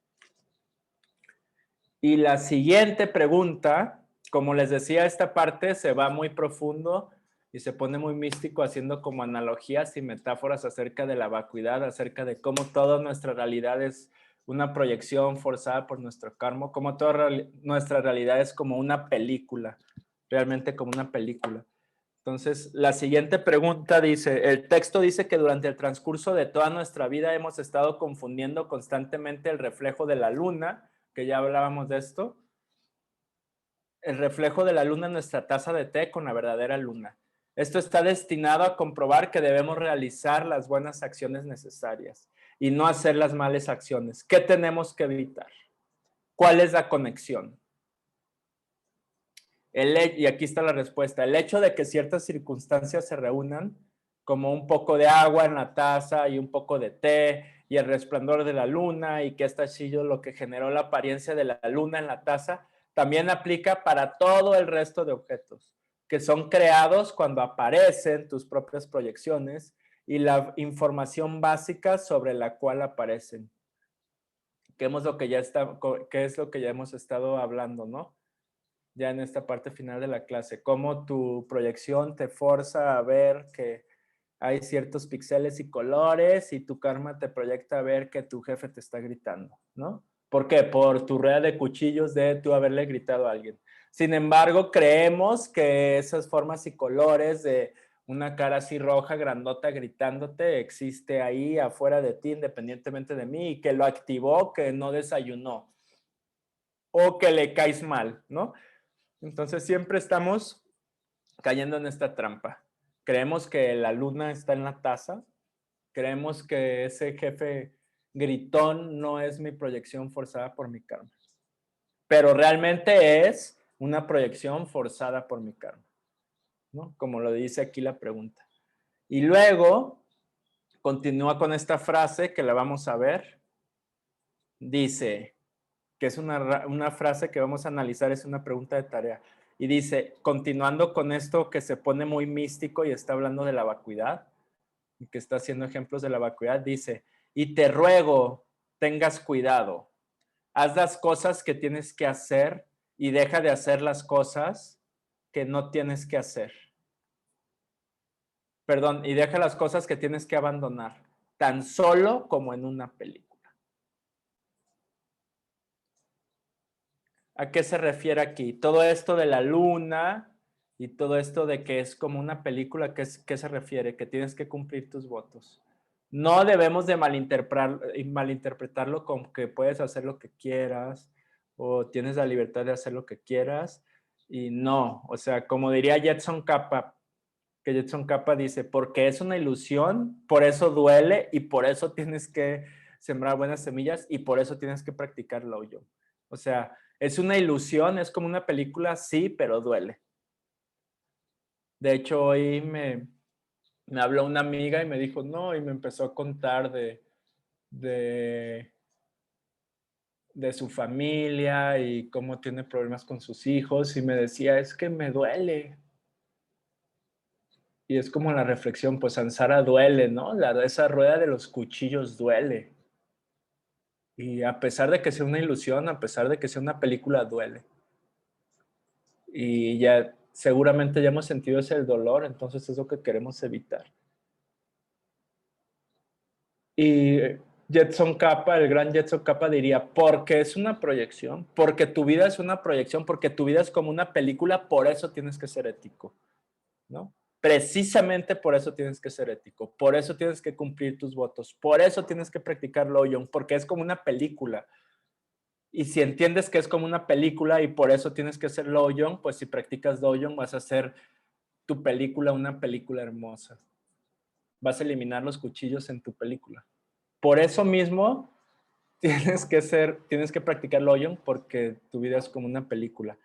Speaker 1: Y la siguiente pregunta, como les decía, esta parte se va muy profundo y se pone muy místico haciendo como analogías y metáforas acerca de la vacuidad, acerca de cómo toda nuestra realidad es una proyección forzada por nuestro karma, cómo toda nuestra realidad es como una película, realmente como una película. Entonces, la siguiente pregunta dice, el texto dice que durante el transcurso de toda nuestra vida hemos estado confundiendo constantemente el reflejo de la luna, que ya hablábamos de esto, el reflejo de la luna en nuestra taza de té con la verdadera luna. Esto está destinado a comprobar que debemos realizar las buenas acciones necesarias y no hacer las malas acciones. ¿Qué tenemos que evitar? ¿Cuál es la conexión? Y aquí está la respuesta. El hecho de que ciertas circunstancias se reúnan, como un poco de agua en la taza y un poco de té y el resplandor de la luna y que este ha sido lo que generó la apariencia de la luna en la taza, también aplica para todo el resto de objetos que son creados cuando aparecen tus propias proyecciones y la información básica sobre la cual aparecen. ¿Qué es lo que ya hemos estado hablando, no? Ya en esta parte final de la clase, cómo tu proyección te forza a ver que hay ciertos píxeles y colores y tu karma te proyecta a ver que tu jefe te está gritando, ¿no? ¿Por qué? Por tu rueda de cuchillos de tú haberle gritado a alguien. Sin embargo, creemos que esas formas y colores de una cara así roja, grandota, gritándote, existe ahí afuera de ti, independientemente de mí, y que lo activó, que no desayunó, o que le caes mal, ¿no? Entonces siempre estamos cayendo en esta trampa. Creemos que la luna está en la taza, creemos que ese jefe gritón no es mi proyección forzada por mi karma, pero realmente es una proyección forzada por mi karma, ¿no? Como lo dice aquí la pregunta. Y luego continúa con esta frase que la vamos a ver. Dice, que es una frase que vamos a analizar, es una pregunta de tarea. Y dice, continuando con esto que se pone muy místico y está hablando de la vacuidad, y que está haciendo ejemplos de la vacuidad, dice, y te ruego, tengas cuidado, haz las cosas que tienes que hacer y deja de hacer las cosas que no tienes que hacer. Perdón, y deja las cosas que tienes que abandonar, tan solo como en una película. ¿A qué se refiere aquí? Todo esto de la luna y todo esto de que es como una película, ¿qué se refiere? Que tienes que cumplir tus votos. No debemos de malinterpretarlo como que puedes hacer lo que quieras o tienes la libertad de hacer lo que quieras. Y no, o sea, como diría Jetson Capa, que Jetson Capa dice, porque es una ilusión, por eso duele y por eso tienes que sembrar buenas semillas y por eso tienes que practicar lo yo. O sea, es una ilusión, es como una película, sí, pero duele. De hecho, hoy me habló una amiga y me dijo, no, y me empezó a contar de su familia y cómo tiene problemas con sus hijos y me decía, es que me duele. Y es como la reflexión, pues Ansara duele, ¿no? Esa rueda de los cuchillos duele. Y a pesar de que sea una ilusión, a pesar de que sea una película, duele. Y ya seguramente ya hemos sentido ese dolor, entonces es lo que queremos evitar. Y Jetson Capa, el gran Jetson Capa diría, porque es una proyección, porque tu vida es una proyección, porque tu vida es como una película, por eso tienes que ser ético, ¿no? Precisamente por eso tienes que ser ético, por eso tienes que cumplir tus votos, por eso tienes que practicar Lo-Yong, porque es como una película. Y si entiendes que es como una película y por eso tienes que hacer Lo-Yong, pues si practicas Lo-Yong vas a hacer tu película una película hermosa. Vas a eliminar los cuchillos en tu película. Por eso mismo tienes que practicar Lo-Yong porque tu vida es como una película.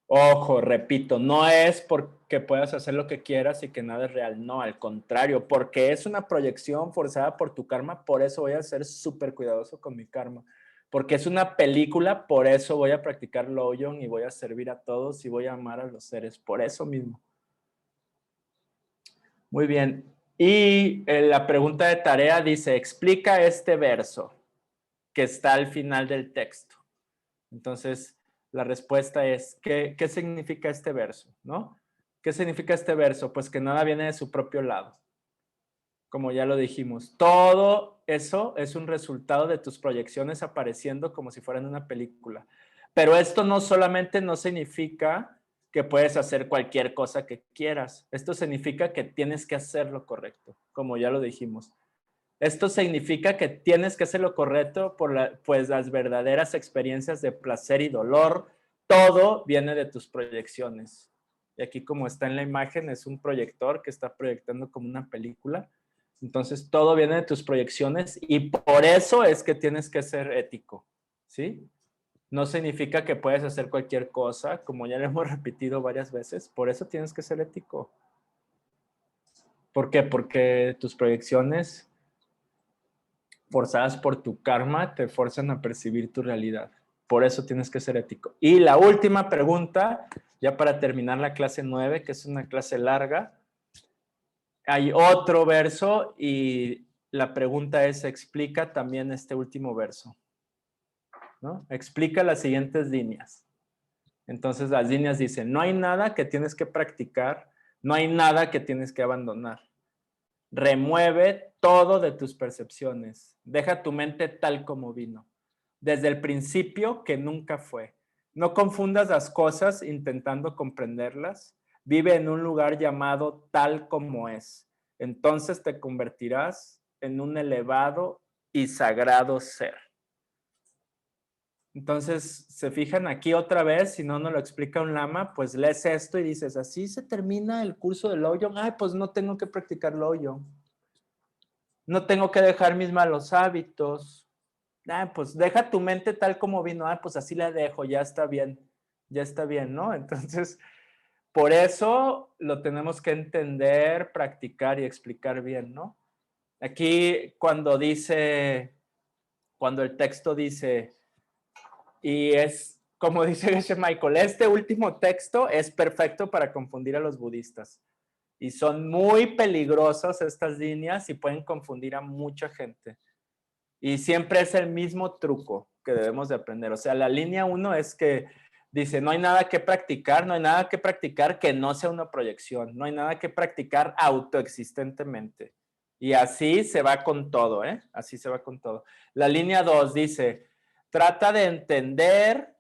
Speaker 1: Ojo, repito, no es porque puedas hacer lo que quieras y que nada es real. No, al contrario, porque es una proyección forzada por tu karma, por eso voy a ser súper cuidadoso con mi karma. Porque es una película, por eso voy a practicar Lo-Yong y voy a servir a todos y voy a amar a los seres, por eso mismo. Muy bien. Y la pregunta de tarea dice, explica este verso que está al final del texto. Entonces, la respuesta es, ¿qué significa este verso? ¿No? ¿Qué significa este verso? Pues que nada viene de su propio lado. Como ya lo dijimos, todo eso es un resultado de tus proyecciones apareciendo como si fueran una película. Pero esto no solamente no significa que puedes hacer cualquier cosa que quieras. Esto significa que tienes que hacer lo correcto, como ya lo dijimos. Esto significa que tienes que hacer lo correcto pues las verdaderas experiencias de placer y dolor, todo viene de tus proyecciones. Y aquí, como está en la imagen, es un proyector que está proyectando como una película. Entonces, todo viene de tus proyecciones y por eso es que tienes que ser ético, ¿sí? No significa que puedes hacer cualquier cosa, como ya lo hemos repetido varias veces. Por eso tienes que ser ético. ¿Por qué? Porque tus proyecciones forzadas por tu karma te forzan a percibir tu realidad. Por eso tienes que ser ético. Y la última pregunta, ya para terminar la clase 9, que es una clase larga, hay otro verso y la pregunta es, explica también este último verso, ¿no? Explica las siguientes líneas. Entonces las líneas dicen, no hay nada que tienes que practicar, no hay nada que tienes que abandonar. Remueve todo de tus percepciones. Deja tu mente tal como vino. Desde el principio que nunca fue. No confundas las cosas intentando comprenderlas. Vive en un lugar llamado tal como es. Entonces te convertirás en un elevado y sagrado ser. Entonces, se fijan aquí otra vez, si no nos lo explica un lama, pues lees esto y dices, así se termina el curso de Lojong. Ay, pues no tengo que practicar Lojong. No tengo que dejar mis malos hábitos. Ah, pues deja tu mente tal como vino. Ah, pues así la dejo, ya está bien, ¿no? Entonces, por eso lo tenemos que entender, practicar y explicar bien, ¿no? Aquí cuando el texto dice, y es como dice Geshe Michael, este último texto es perfecto para confundir a los budistas. Y son muy peligrosas estas líneas y pueden confundir a mucha gente. Y siempre es el mismo truco que debemos de aprender. O sea, la línea 1 es que dice, no hay nada que practicar, no hay nada que practicar que no sea una proyección, no hay nada que practicar autoexistentemente. Y así se va con todo, ¿eh? Así se va con todo. La línea 2 dice, trata de entender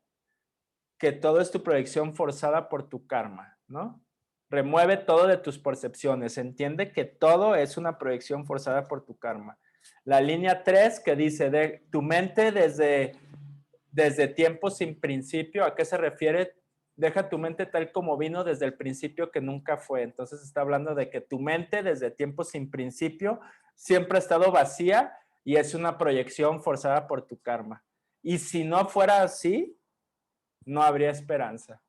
Speaker 1: que todo es tu proyección forzada por tu karma, ¿no? Remueve todo de tus percepciones. Entiende que todo es una proyección forzada por tu karma. La línea 3 que dice, de tu mente desde tiempo sin principio, ¿a qué se refiere? Deja tu mente tal como vino desde el principio que nunca fue. Entonces está hablando de que tu mente desde tiempo sin principio siempre ha estado vacía y es una proyección forzada por tu karma. Y si no fuera así, no habría esperanza.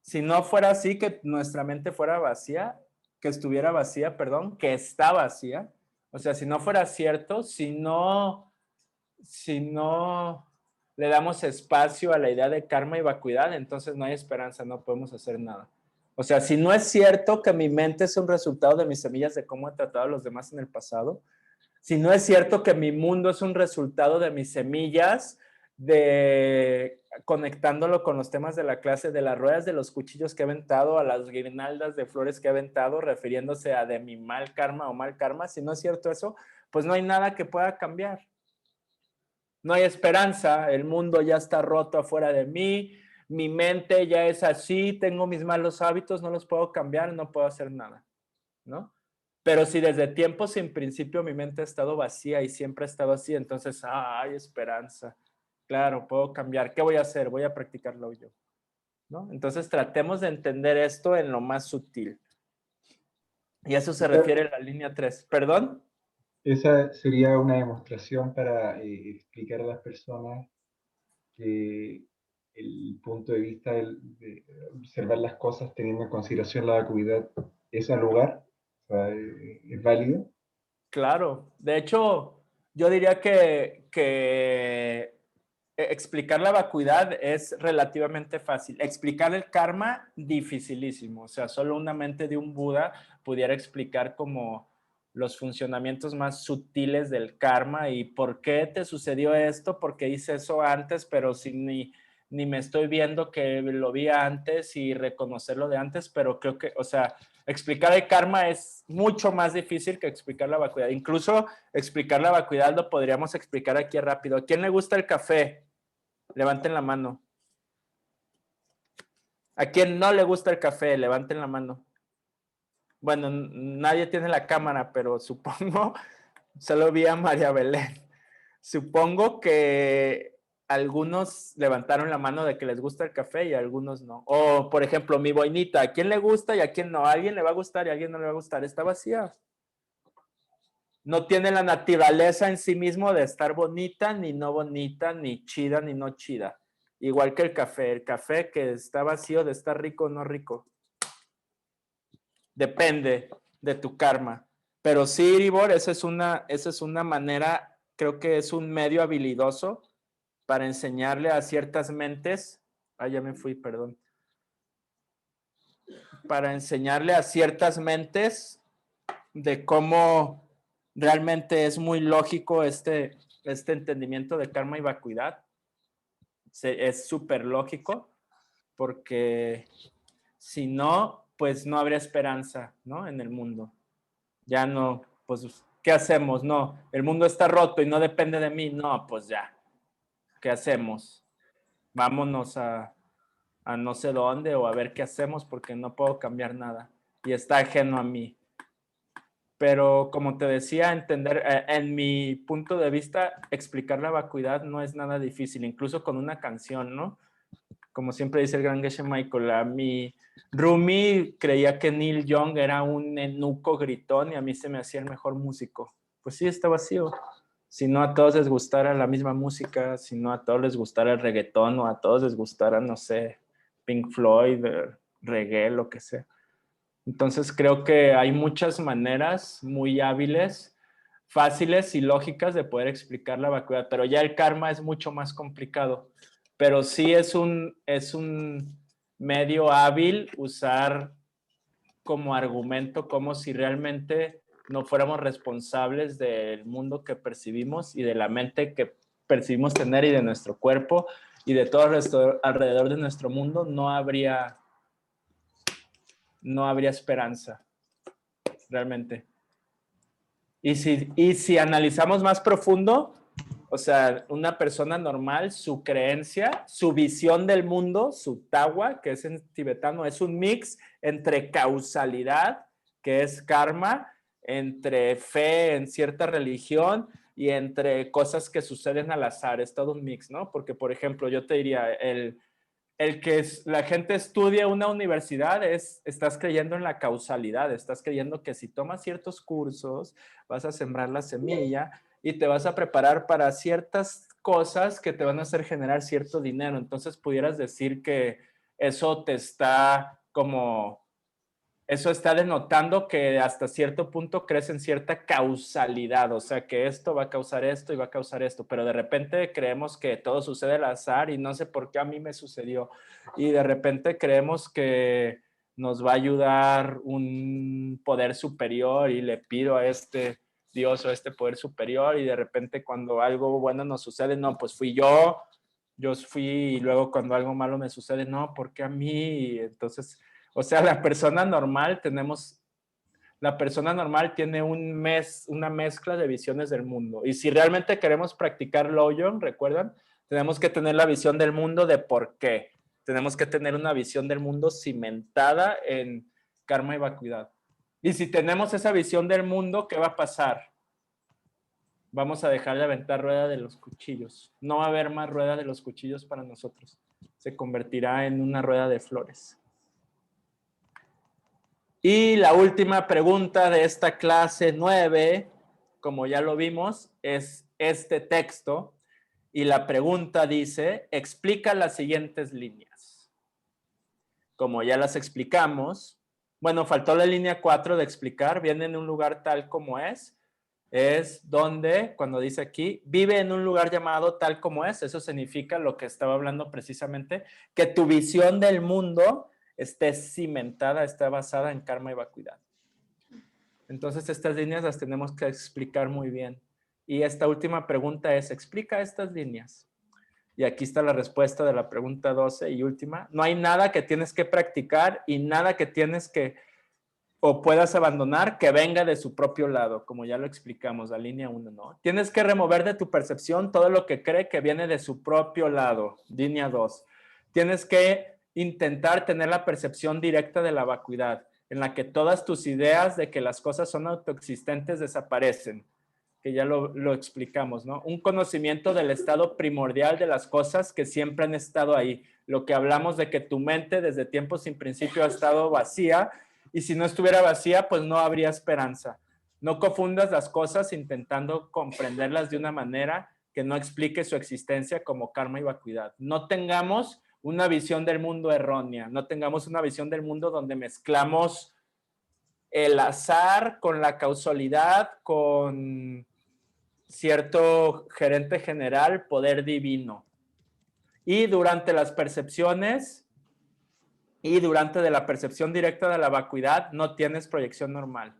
Speaker 1: Si no fuera así, que nuestra mente fuera vacía, que estuviera vacía, perdón, que está vacía. O sea, si no fuera cierto, si no le damos espacio a la idea de karma y vacuidad, entonces no hay esperanza, no podemos hacer nada. O sea, si no es cierto que mi mente es un resultado de mis semillas de cómo he tratado a los demás en el pasado, si no es cierto que mi mundo es un resultado de mis semillas, conectándolo con los temas de la clase, de las ruedas de los cuchillos que he aventado, a las guirnaldas de flores que he aventado, refiriéndose a de mi mal karma o mal karma, si no es cierto eso, pues no hay nada que pueda cambiar. No hay esperanza, el mundo ya está roto afuera de mí, mi mente ya es así, tengo mis malos hábitos, no los puedo cambiar, no puedo hacer nada, ¿no? Pero si desde tiempo sin principio mi mente ha estado vacía y siempre ha estado así, entonces hay esperanza. Claro, puedo cambiar. ¿Qué voy a hacer? Voy a practicarlo yo, ¿no? Entonces tratemos de entender esto en lo más sutil. Y a eso se refiere la línea 3. ¿Perdón?
Speaker 8: Esa sería una demostración para explicar a las personas que el punto de vista de observar las cosas teniendo en consideración la vacuidad es al lugar, o sea, es válido.
Speaker 1: Claro. De hecho, yo diría que explicar la vacuidad es relativamente fácil. Explicar el karma, dificilísimo. O sea, solo una mente de un Buda pudiera explicar como los funcionamientos más sutiles del karma y por qué te sucedió esto, por qué hice eso antes, pero si ni me estoy viendo que lo vi antes y reconocerlo de antes, pero creo que, o sea, explicar el karma es mucho más difícil que explicar la vacuidad. Incluso explicar la vacuidad lo podríamos explicar aquí rápido. ¿A quién le gusta el café? Levanten la mano. ¿A quién no le gusta el café? Levanten la mano. Bueno, nadie tiene la cámara, pero supongo, solo vi a María Belén. Supongo que algunos levantaron la mano de que les gusta el café y a algunos no. O, por ejemplo, mi boinita, ¿a quién le gusta y a quién no? A alguien le va a gustar y a alguien no le va a gustar. Está vacía. No tiene la naturaleza en sí mismo de estar bonita, ni no bonita, ni chida, ni no chida. Igual que el café. El café que está vacío de estar rico o no rico. Depende de tu karma. Pero sí, Iribor, esa es una manera, creo que es un medio habilidoso para enseñarle a ciertas mentes, ya me fui, perdón, para enseñarle a ciertas mentes de cómo realmente es muy lógico este entendimiento de karma y vacuidad. Es súper lógico, porque si no, pues no habría esperanza, ¿no? En el mundo. Ya no, pues, ¿qué hacemos? No, el mundo está roto y no depende de mí. No, pues ya, ¿qué hacemos? Vámonos a no sé dónde o a ver qué hacemos porque no puedo cambiar nada y está ajeno a mí. Pero como te decía, entender, en mi punto de vista, explicar la vacuidad no es nada difícil, incluso con una canción, ¿no? Como siempre dice el gran Geshe Michael, mi Rumi creía que Neil Young era un eunuco gritón y a mí se me hacía el mejor músico. Pues sí, está vacío. Si no a todos les gustara la misma música, si no a todos les gustara el reggaetón o a todos les gustara, no sé, Pink Floyd, reggae, lo que sea. Entonces creo que hay muchas maneras muy hábiles, fáciles y lógicas de poder explicar la vacuidad, pero ya el karma es mucho más complicado. Pero sí es un medio hábil usar como argumento como si realmente no fuéramos responsables del mundo que percibimos y de la mente que percibimos tener y de nuestro cuerpo y de todo alrededor de nuestro mundo, no habría esperanza, realmente. Y si analizamos más profundo, o sea, una persona normal, su creencia, su visión del mundo, su tawa, que es en tibetano, es un mix entre causalidad, que es karma, entre fe en cierta religión y entre cosas que suceden al azar. Es todo un mix, ¿no? Porque, por ejemplo, yo te diría, el que la gente estudie una universidad estás creyendo en la causalidad, estás creyendo que si tomas ciertos cursos vas a sembrar la semilla y te vas a preparar para ciertas cosas que te van a hacer generar cierto dinero. Entonces pudieras decir que eso eso está denotando que hasta cierto punto crees en cierta causalidad, o sea, que esto va a causar esto y va a causar esto, pero de repente creemos que todo sucede al azar y no sé por qué a mí me sucedió. Y de repente creemos que nos va a ayudar un poder superior y le pido a este Dios o a este poder superior y de repente cuando algo bueno nos sucede, no, pues fui yo fui y luego cuando algo malo me sucede, no, ¿por qué a mí? Entonces... O sea, la persona normal tiene una mezcla de visiones del mundo. Y si realmente queremos practicar Lojong, ¿recuerdan? Tenemos que tener la visión del mundo de por qué. Tenemos que tener una visión del mundo cimentada en karma y vacuidad. Y si tenemos esa visión del mundo, ¿qué va a pasar? Vamos a dejar de aventar rueda de los cuchillos. No va a haber más rueda de los cuchillos para nosotros. Se convertirá en una rueda de flores. Y la última pregunta de esta clase 9, como ya lo vimos, es este texto. Y la pregunta dice, explica las siguientes líneas. Como ya las explicamos, bueno, faltó la línea 4 de explicar, viene en un lugar tal como es donde, cuando dice aquí, vive en un lugar llamado tal como es, eso significa lo que estaba hablando precisamente, que tu visión del mundo esté cimentada, está basada en karma y vacuidad. Entonces estas líneas las tenemos que explicar muy bien. Y esta última pregunta es, explica estas líneas. Y aquí está la respuesta de la pregunta 12 y última. No hay nada que tienes que practicar y nada que tienes que o puedas abandonar que venga de su propio lado, como ya lo explicamos, la línea 1, ¿no? Tienes que remover de tu percepción todo lo que cree que viene de su propio lado, línea 2. Tienes que intentar tener la percepción directa de la vacuidad, en la que todas tus ideas de que las cosas son autoexistentes desaparecen. que ya lo explicamos, ¿no? Un conocimiento del estado primordial de las cosas que siempre han estado ahí. Lo que hablamos de que tu mente desde tiempos sin principio ha estado vacía, y si no estuviera vacía, pues no habría esperanza. No confundas las cosas intentando comprenderlas de una manera que no explique su existencia como karma y vacuidad. No tengamos una visión del mundo errónea, no tengamos una visión del mundo donde mezclamos el azar con la causalidad, con cierto gerente general, poder divino. Y durante las percepciones y durante de la percepción directa de la vacuidad no tienes proyección normal,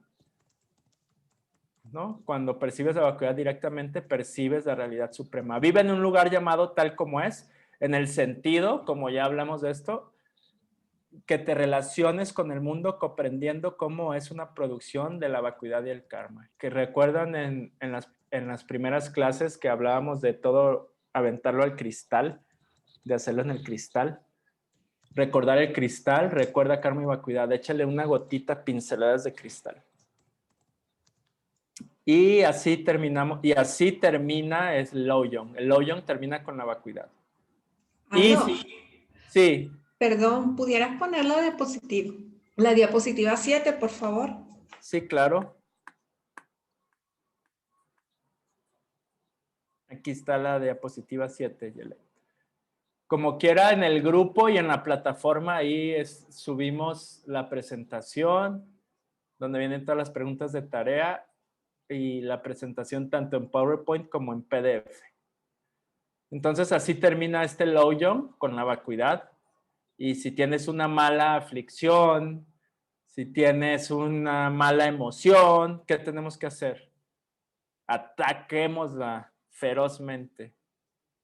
Speaker 1: ¿no? Cuando percibes la vacuidad directamente, percibes la realidad suprema. Vive en un lugar llamado tal como es, en el sentido, como ya hablamos de esto, que te relaciones con el mundo comprendiendo cómo es una producción de la vacuidad y el karma. Que recuerdan en las primeras clases que hablábamos de todo, aventarlo al cristal, de hacerlo en el cristal. Recordar el cristal, recuerda karma y vacuidad. Échale una gotita, pinceladas de cristal. Y así terminamos, y así termina el Loyong. El Loyong termina con la vacuidad. Y
Speaker 4: Aldo,
Speaker 1: sí.
Speaker 4: perdón, ¿pudieras poner la diapositiva 7, por favor?
Speaker 1: Sí, claro. Aquí está la diapositiva 7, Yelet. Como quiera, en el grupo y en la plataforma ahí subimos la presentación, donde vienen todas las preguntas de tarea y la presentación tanto en PowerPoint como en PDF. Entonces, así termina este Loyong con la vacuidad. Y si tienes una mala aflicción, si tienes una mala emoción, ¿qué tenemos que hacer? Ataquémosla ferozmente.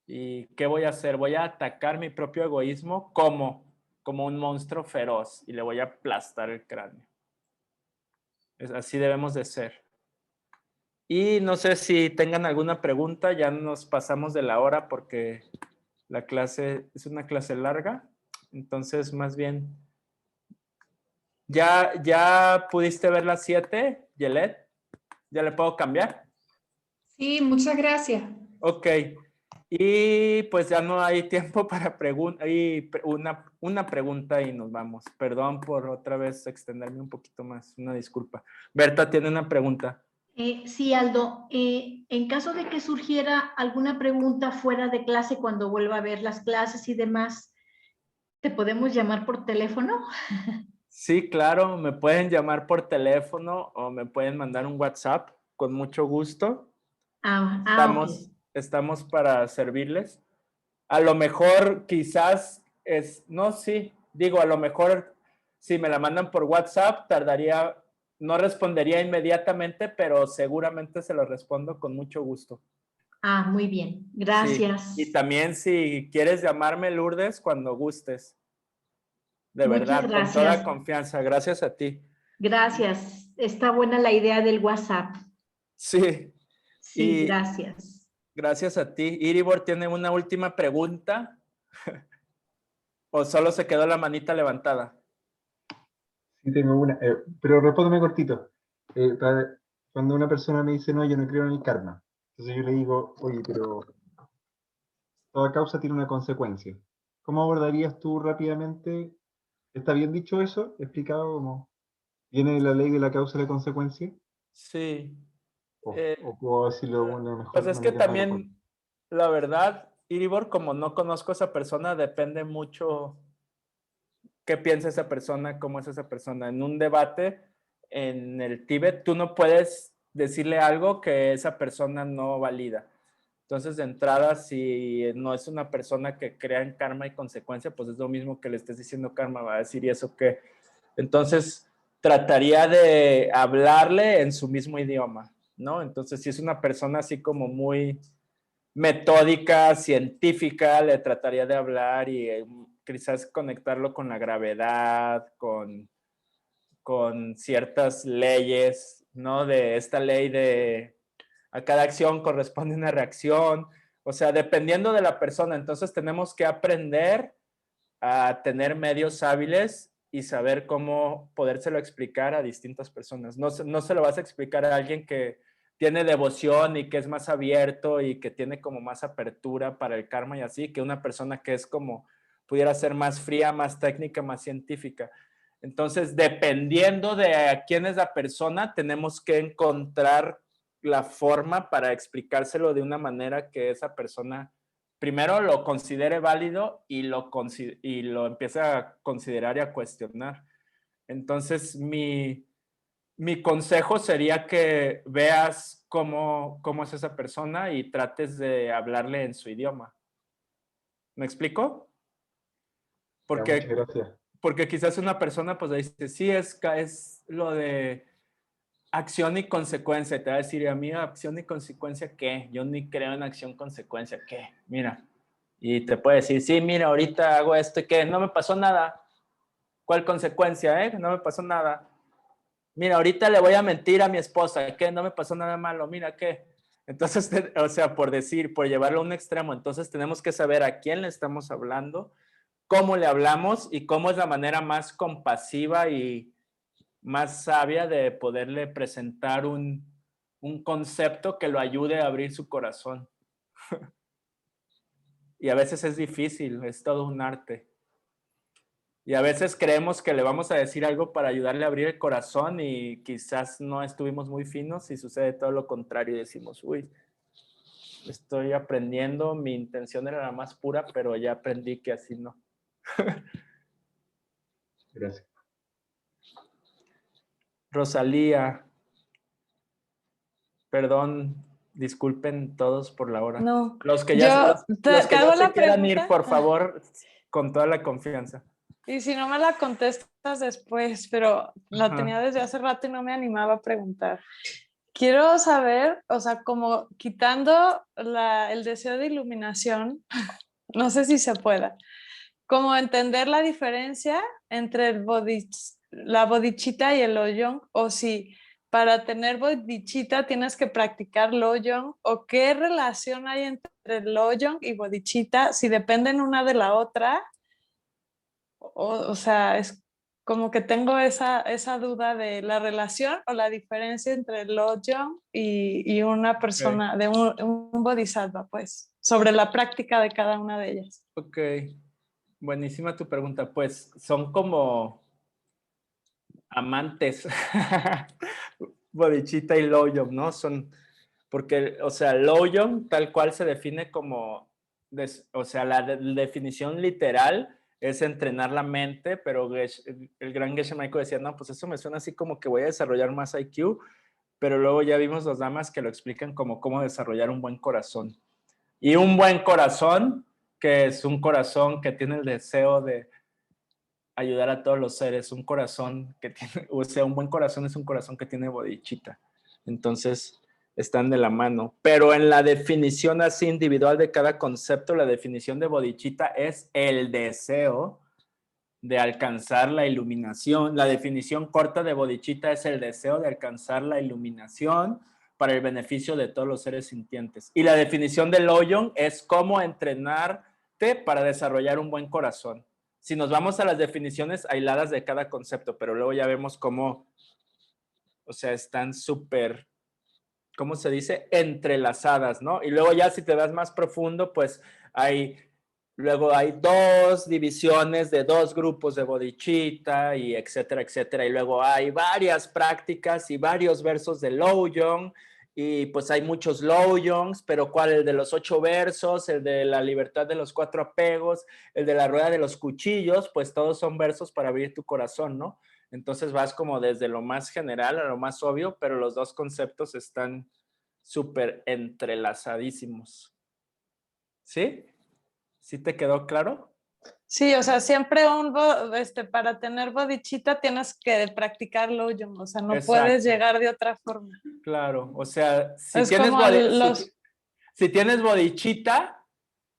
Speaker 1: ¿Y qué voy a hacer? Voy a atacar mi propio egoísmo como un monstruo feroz y le voy a aplastar el cráneo. Así debemos de ser. Y no sé si tengan alguna pregunta, ya nos pasamos de la hora porque la clase es una clase larga. Entonces, más bien, ¿ya pudiste ver las 7, Yelet? ¿Ya le puedo cambiar?
Speaker 4: Sí, muchas gracias.
Speaker 1: Ok. Y pues ya no hay tiempo para una pregunta y nos vamos. Perdón por otra vez extenderme un poquito más. Una disculpa. Berta tiene una pregunta.
Speaker 10: Sí, Aldo. En caso de que surgiera alguna pregunta fuera de clase cuando vuelva a ver las clases y demás, ¿te podemos llamar por teléfono?
Speaker 1: Sí, claro. Me pueden llamar por teléfono o me pueden mandar un WhatsApp con mucho gusto.
Speaker 10: Ok.
Speaker 1: Estamos para servirles. A lo mejor quizás a lo mejor si me la mandan por WhatsApp no respondería inmediatamente, pero seguramente se lo respondo con mucho gusto.
Speaker 10: Muy bien. Gracias.
Speaker 1: Sí. Y también si quieres llamarme, Lourdes, cuando gustes. De verdad,
Speaker 10: Muchas
Speaker 1: con toda
Speaker 10: gracias.
Speaker 1: confianza. Gracias a ti.
Speaker 10: Gracias. Está buena la idea del WhatsApp.
Speaker 1: Sí.
Speaker 10: Sí, gracias.
Speaker 1: Gracias a ti. Iribor tiene una última pregunta. ¿O solo se quedó la manita levantada?
Speaker 8: Sí, tengo una, pero respóndeme cortito. Cuando una persona me dice, no, yo no creo en el karma, entonces yo le digo, oye, pero toda causa tiene una consecuencia. ¿Cómo abordarías tú rápidamente? ¿Está bien dicho eso? ¿Explicado cómo viene la ley de la causa y la consecuencia?
Speaker 1: Sí.
Speaker 8: ¿O puedo decirlo de una mejor
Speaker 1: Pues es que
Speaker 8: manera?
Speaker 1: también, la verdad, Iribor, como no conozco a esa persona, depende mucho qué piensa esa persona, cómo es esa persona. En un debate en el Tíbet, tú no puedes decirle algo que esa persona no valida. Entonces, de entrada, si no es una persona que crea en karma y consecuencia, pues es lo mismo que le estés diciendo karma, va a decir, ¿y eso qué? Entonces, trataría de hablarle en su mismo idioma, ¿no? Entonces, si es una persona así como muy metódica, científica, le trataría de hablar y quizás conectarlo con la gravedad, con ciertas leyes, ¿no? De esta ley de a cada acción corresponde una reacción, o sea, dependiendo de la persona. Entonces tenemos que aprender a tener medios hábiles y saber cómo podérselo explicar a distintas personas. No se lo vas a explicar a alguien que tiene devoción y que es más abierto y que tiene como más apertura para el karma y así, que una persona que es como, pudiera ser más fría, más técnica, más científica. Entonces, dependiendo de quién es la persona, tenemos que encontrar la forma para explicárselo de una manera que esa persona primero lo considere válido y lo empiece a considerar y a cuestionar. Entonces, mi consejo sería que veas cómo es esa persona y trates de hablarle en su idioma. ¿Me explico?
Speaker 8: Ya, muchas gracias.
Speaker 1: Porque quizás una persona pues dice, sí, es lo de acción y consecuencia. Te va a decir, a mí acción y consecuencia, ¿qué? Yo ni creo en acción consecuencia, ¿qué? Mira. Y te puede decir, sí, mira, ahorita hago esto y ¿qué? No me pasó nada. ¿Cuál consecuencia, No me pasó nada. Mira, ahorita le voy a mentir a mi esposa, ¿qué? No me pasó nada malo, mira, ¿qué? Entonces, o sea, por llevarlo a un extremo, entonces tenemos que saber a quién le estamos hablando, cómo le hablamos y cómo es la manera más compasiva y más sabia de poderle presentar un concepto que lo ayude a abrir su corazón. Y a veces es difícil, es todo un arte. Y a veces creemos que le vamos a decir algo para ayudarle a abrir el corazón y quizás no estuvimos muy finos y sucede todo lo contrario y decimos, uy, estoy aprendiendo, mi intención era la más pura, pero ya aprendí que así no.
Speaker 8: Gracias.
Speaker 1: Rosalía, perdón, disculpen todos por la hora.
Speaker 6: No,
Speaker 1: Los que ya,
Speaker 6: te
Speaker 1: los que
Speaker 6: hago
Speaker 1: ya se
Speaker 6: la
Speaker 1: quieran
Speaker 6: pregunta.
Speaker 1: ir, por favor, con toda la confianza.
Speaker 6: Y si no me la contestas después, pero la tenía desde hace rato y no me animaba a preguntar. Quiero saber, o sea, como quitando el deseo de iluminación, no sé si se pueda, como entender la diferencia entre la bodhicitta y el lojong, o si para tener bodhicitta tienes que practicar lojong, o qué relación hay entre lojong y bodhicitta, si dependen una de la otra. O sea, es como que tengo esa duda de la relación o la diferencia entre el lojong y una persona, de un bodhisattva, pues, sobre la práctica de cada una de ellas.
Speaker 1: Ok, buenísima tu pregunta. Pues son como amantes, bodhicitta y lojong, ¿no? Porque, o sea, lojong tal cual se define como, o sea, la definición literal es entrenar la mente, pero el gran Geshe Michael decía, no, pues eso me suena así como que voy a desarrollar más IQ, pero luego ya vimos los damas que lo explican como cómo desarrollar un buen corazón. Y un buen corazón, que es un corazón que tiene el deseo de ayudar a todos los seres, un corazón que tiene, o sea, un buen corazón es un corazón que tiene bodhicitta. Entonces, están de la mano. Pero en la definición así individual de cada concepto, la definición de bodhicitta es el deseo de alcanzar la iluminación. La definición corta de bodhicitta es el deseo de alcanzar la iluminación para el beneficio de todos los seres sintientes. Y la definición de lojong es cómo entrenarte para desarrollar un buen corazón. Si nos vamos a las definiciones aisladas de cada concepto, pero luego ya vemos cómo, o sea, están súper, ¿cómo se dice? Entrelazadas, ¿no? Y luego ya si te vas más profundo, pues luego hay dos divisiones de dos grupos de bodhicitta y etcétera, etcétera. Y luego hay varias prácticas y varios versos de lojong. Y pues hay muchos lojong's, pero ¿cuál? El de los 8 versos, el de la libertad de los 4 apegos, el de la rueda de los cuchillos, pues todos son versos para abrir tu corazón, ¿no? Entonces vas como desde lo más general a lo más obvio, pero los dos conceptos están súper entrelazadísimos. ¿Sí? ¿Sí te quedó claro?
Speaker 6: Sí, o sea, siempre para tener bodhicitta tienes que practicar lojong, o sea, no puedes llegar de otra forma.
Speaker 1: Claro, o sea, si
Speaker 6: es
Speaker 1: tienes,
Speaker 6: como
Speaker 1: si tienes bodhicitta,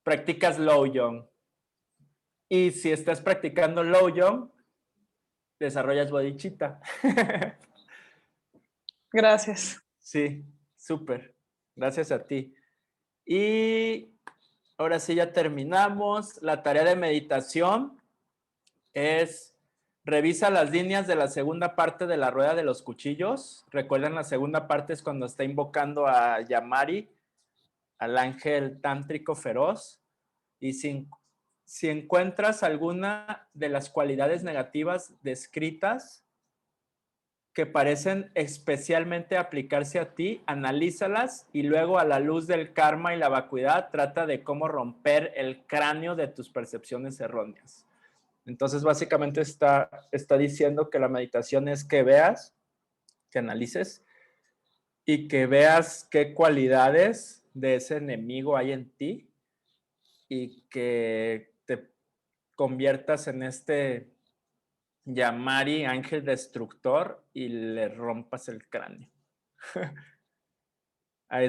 Speaker 1: practicas lojong. Y si estás practicando lojong, desarrollas bodhicitta.
Speaker 6: Gracias.
Speaker 1: Sí, súper. Gracias a ti. Y ahora sí ya terminamos. La tarea de meditación es Revisa las líneas de la segunda parte de la rueda de los cuchillos. Recuerden, la segunda parte es cuando está invocando a Yamari, al ángel tántrico feroz. Y si encuentras alguna de las cualidades negativas descritas que parecen especialmente aplicarse a ti, analízalas y luego, a la luz del karma y la vacuidad, trata de cómo romper el cráneo de tus percepciones erróneas. Entonces, básicamente está diciendo que la meditación es que veas, que analices y que veas qué cualidades de ese enemigo hay en ti y que te conviertas en este Yamari, ángel destructor, y le rompas el cráneo. A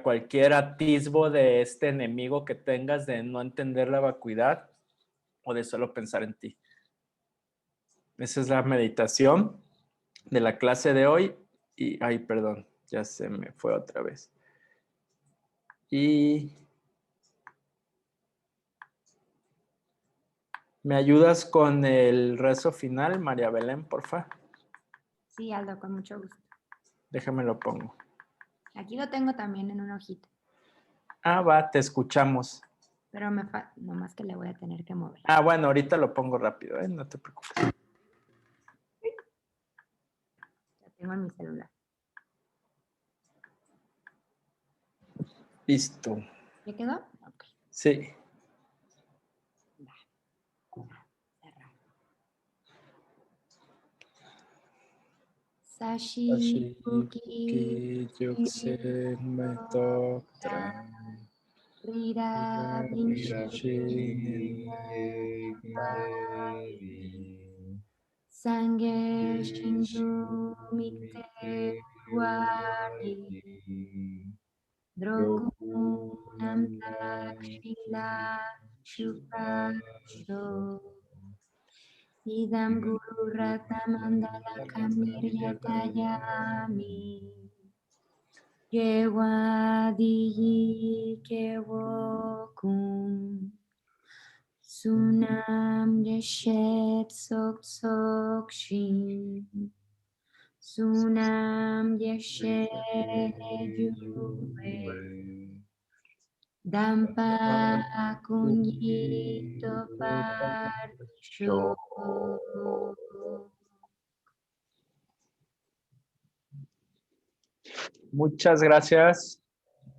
Speaker 1: cualquier atisbo de este enemigo que tengas de no entender la vacuidad o de solo pensar en ti. Esa es la meditación de la clase de hoy. Y, ay, perdón, ya se me fue otra vez. Y ¿me ayudas con el rezo final, María Belén, porfa?
Speaker 2: Sí, Aldo, con mucho gusto.
Speaker 1: Déjame lo pongo.
Speaker 2: Aquí lo tengo también en una hojita,
Speaker 1: Ah, va, te escuchamos.
Speaker 2: pero nomás que le voy a tener que mover.
Speaker 1: Ah, bueno, ahorita lo pongo rápido, no te preocupes.
Speaker 2: Lo tengo en mi celular.
Speaker 1: Listo.
Speaker 2: ¿Ya quedó? Ok.
Speaker 1: Sí.
Speaker 2: Sashi Puki Rira Sange Shindu Mikte Wari Drokunam Takshila Shupasho Idam Guru Ratna Mandala Kamiryatayami Yewadiyi Kewokun Sunam Yeshet Sok Sok Shin Sunam Yeshet Yuve Dampa Kunyito Parsho.
Speaker 1: Muchas gracias,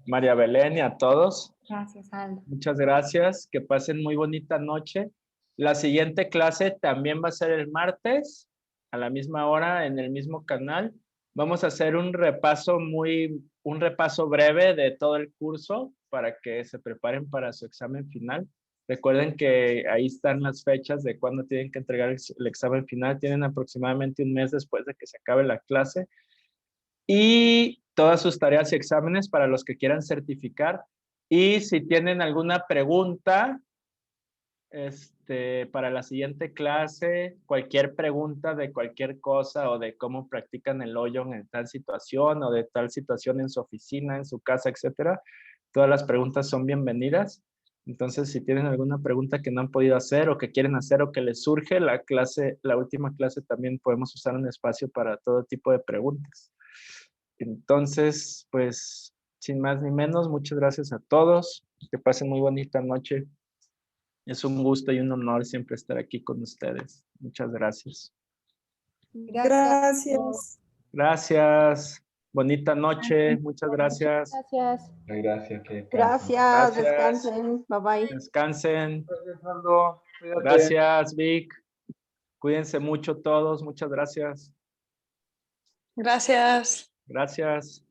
Speaker 1: María Belén, y a todos.
Speaker 2: Gracias, Aldo.
Speaker 1: Muchas gracias. Que pasen muy bonita noche. La siguiente clase también va a ser el martes, a la misma hora, en el mismo canal. Vamos a hacer un repaso breve de todo el curso para que se preparen para su examen final. Recuerden que ahí están las fechas de cuándo tienen que entregar el examen final. Tienen aproximadamente un mes después de que se acabe la clase. Y todas sus tareas y exámenes para los que quieran certificar. Y si tienen alguna pregunta para la siguiente clase, cualquier pregunta de cualquier cosa o de cómo practican el Oyon en tal situación o de tal situación en su oficina, en su casa, etcétera, todas las preguntas son bienvenidas. Entonces, si tienen alguna pregunta que no han podido hacer o que quieren hacer o que les surge, la última clase también podemos usar un espacio para todo tipo de preguntas. Entonces, pues, sin más ni menos, muchas gracias a todos. Que pasen muy bonita noche. Es un gusto y un honor siempre estar aquí con ustedes. Muchas gracias.
Speaker 7: Gracias.
Speaker 1: Gracias. Bonita noche. Muchas gracias.
Speaker 3: Gracias.
Speaker 8: Gracias.
Speaker 5: Gracias, descansen. Bye bye.
Speaker 1: Descansen.
Speaker 9: Gracias, Aldo. Cuídate.
Speaker 1: Gracias, Vic. Cuídense mucho todos. Muchas gracias.
Speaker 6: Gracias.
Speaker 1: Gracias.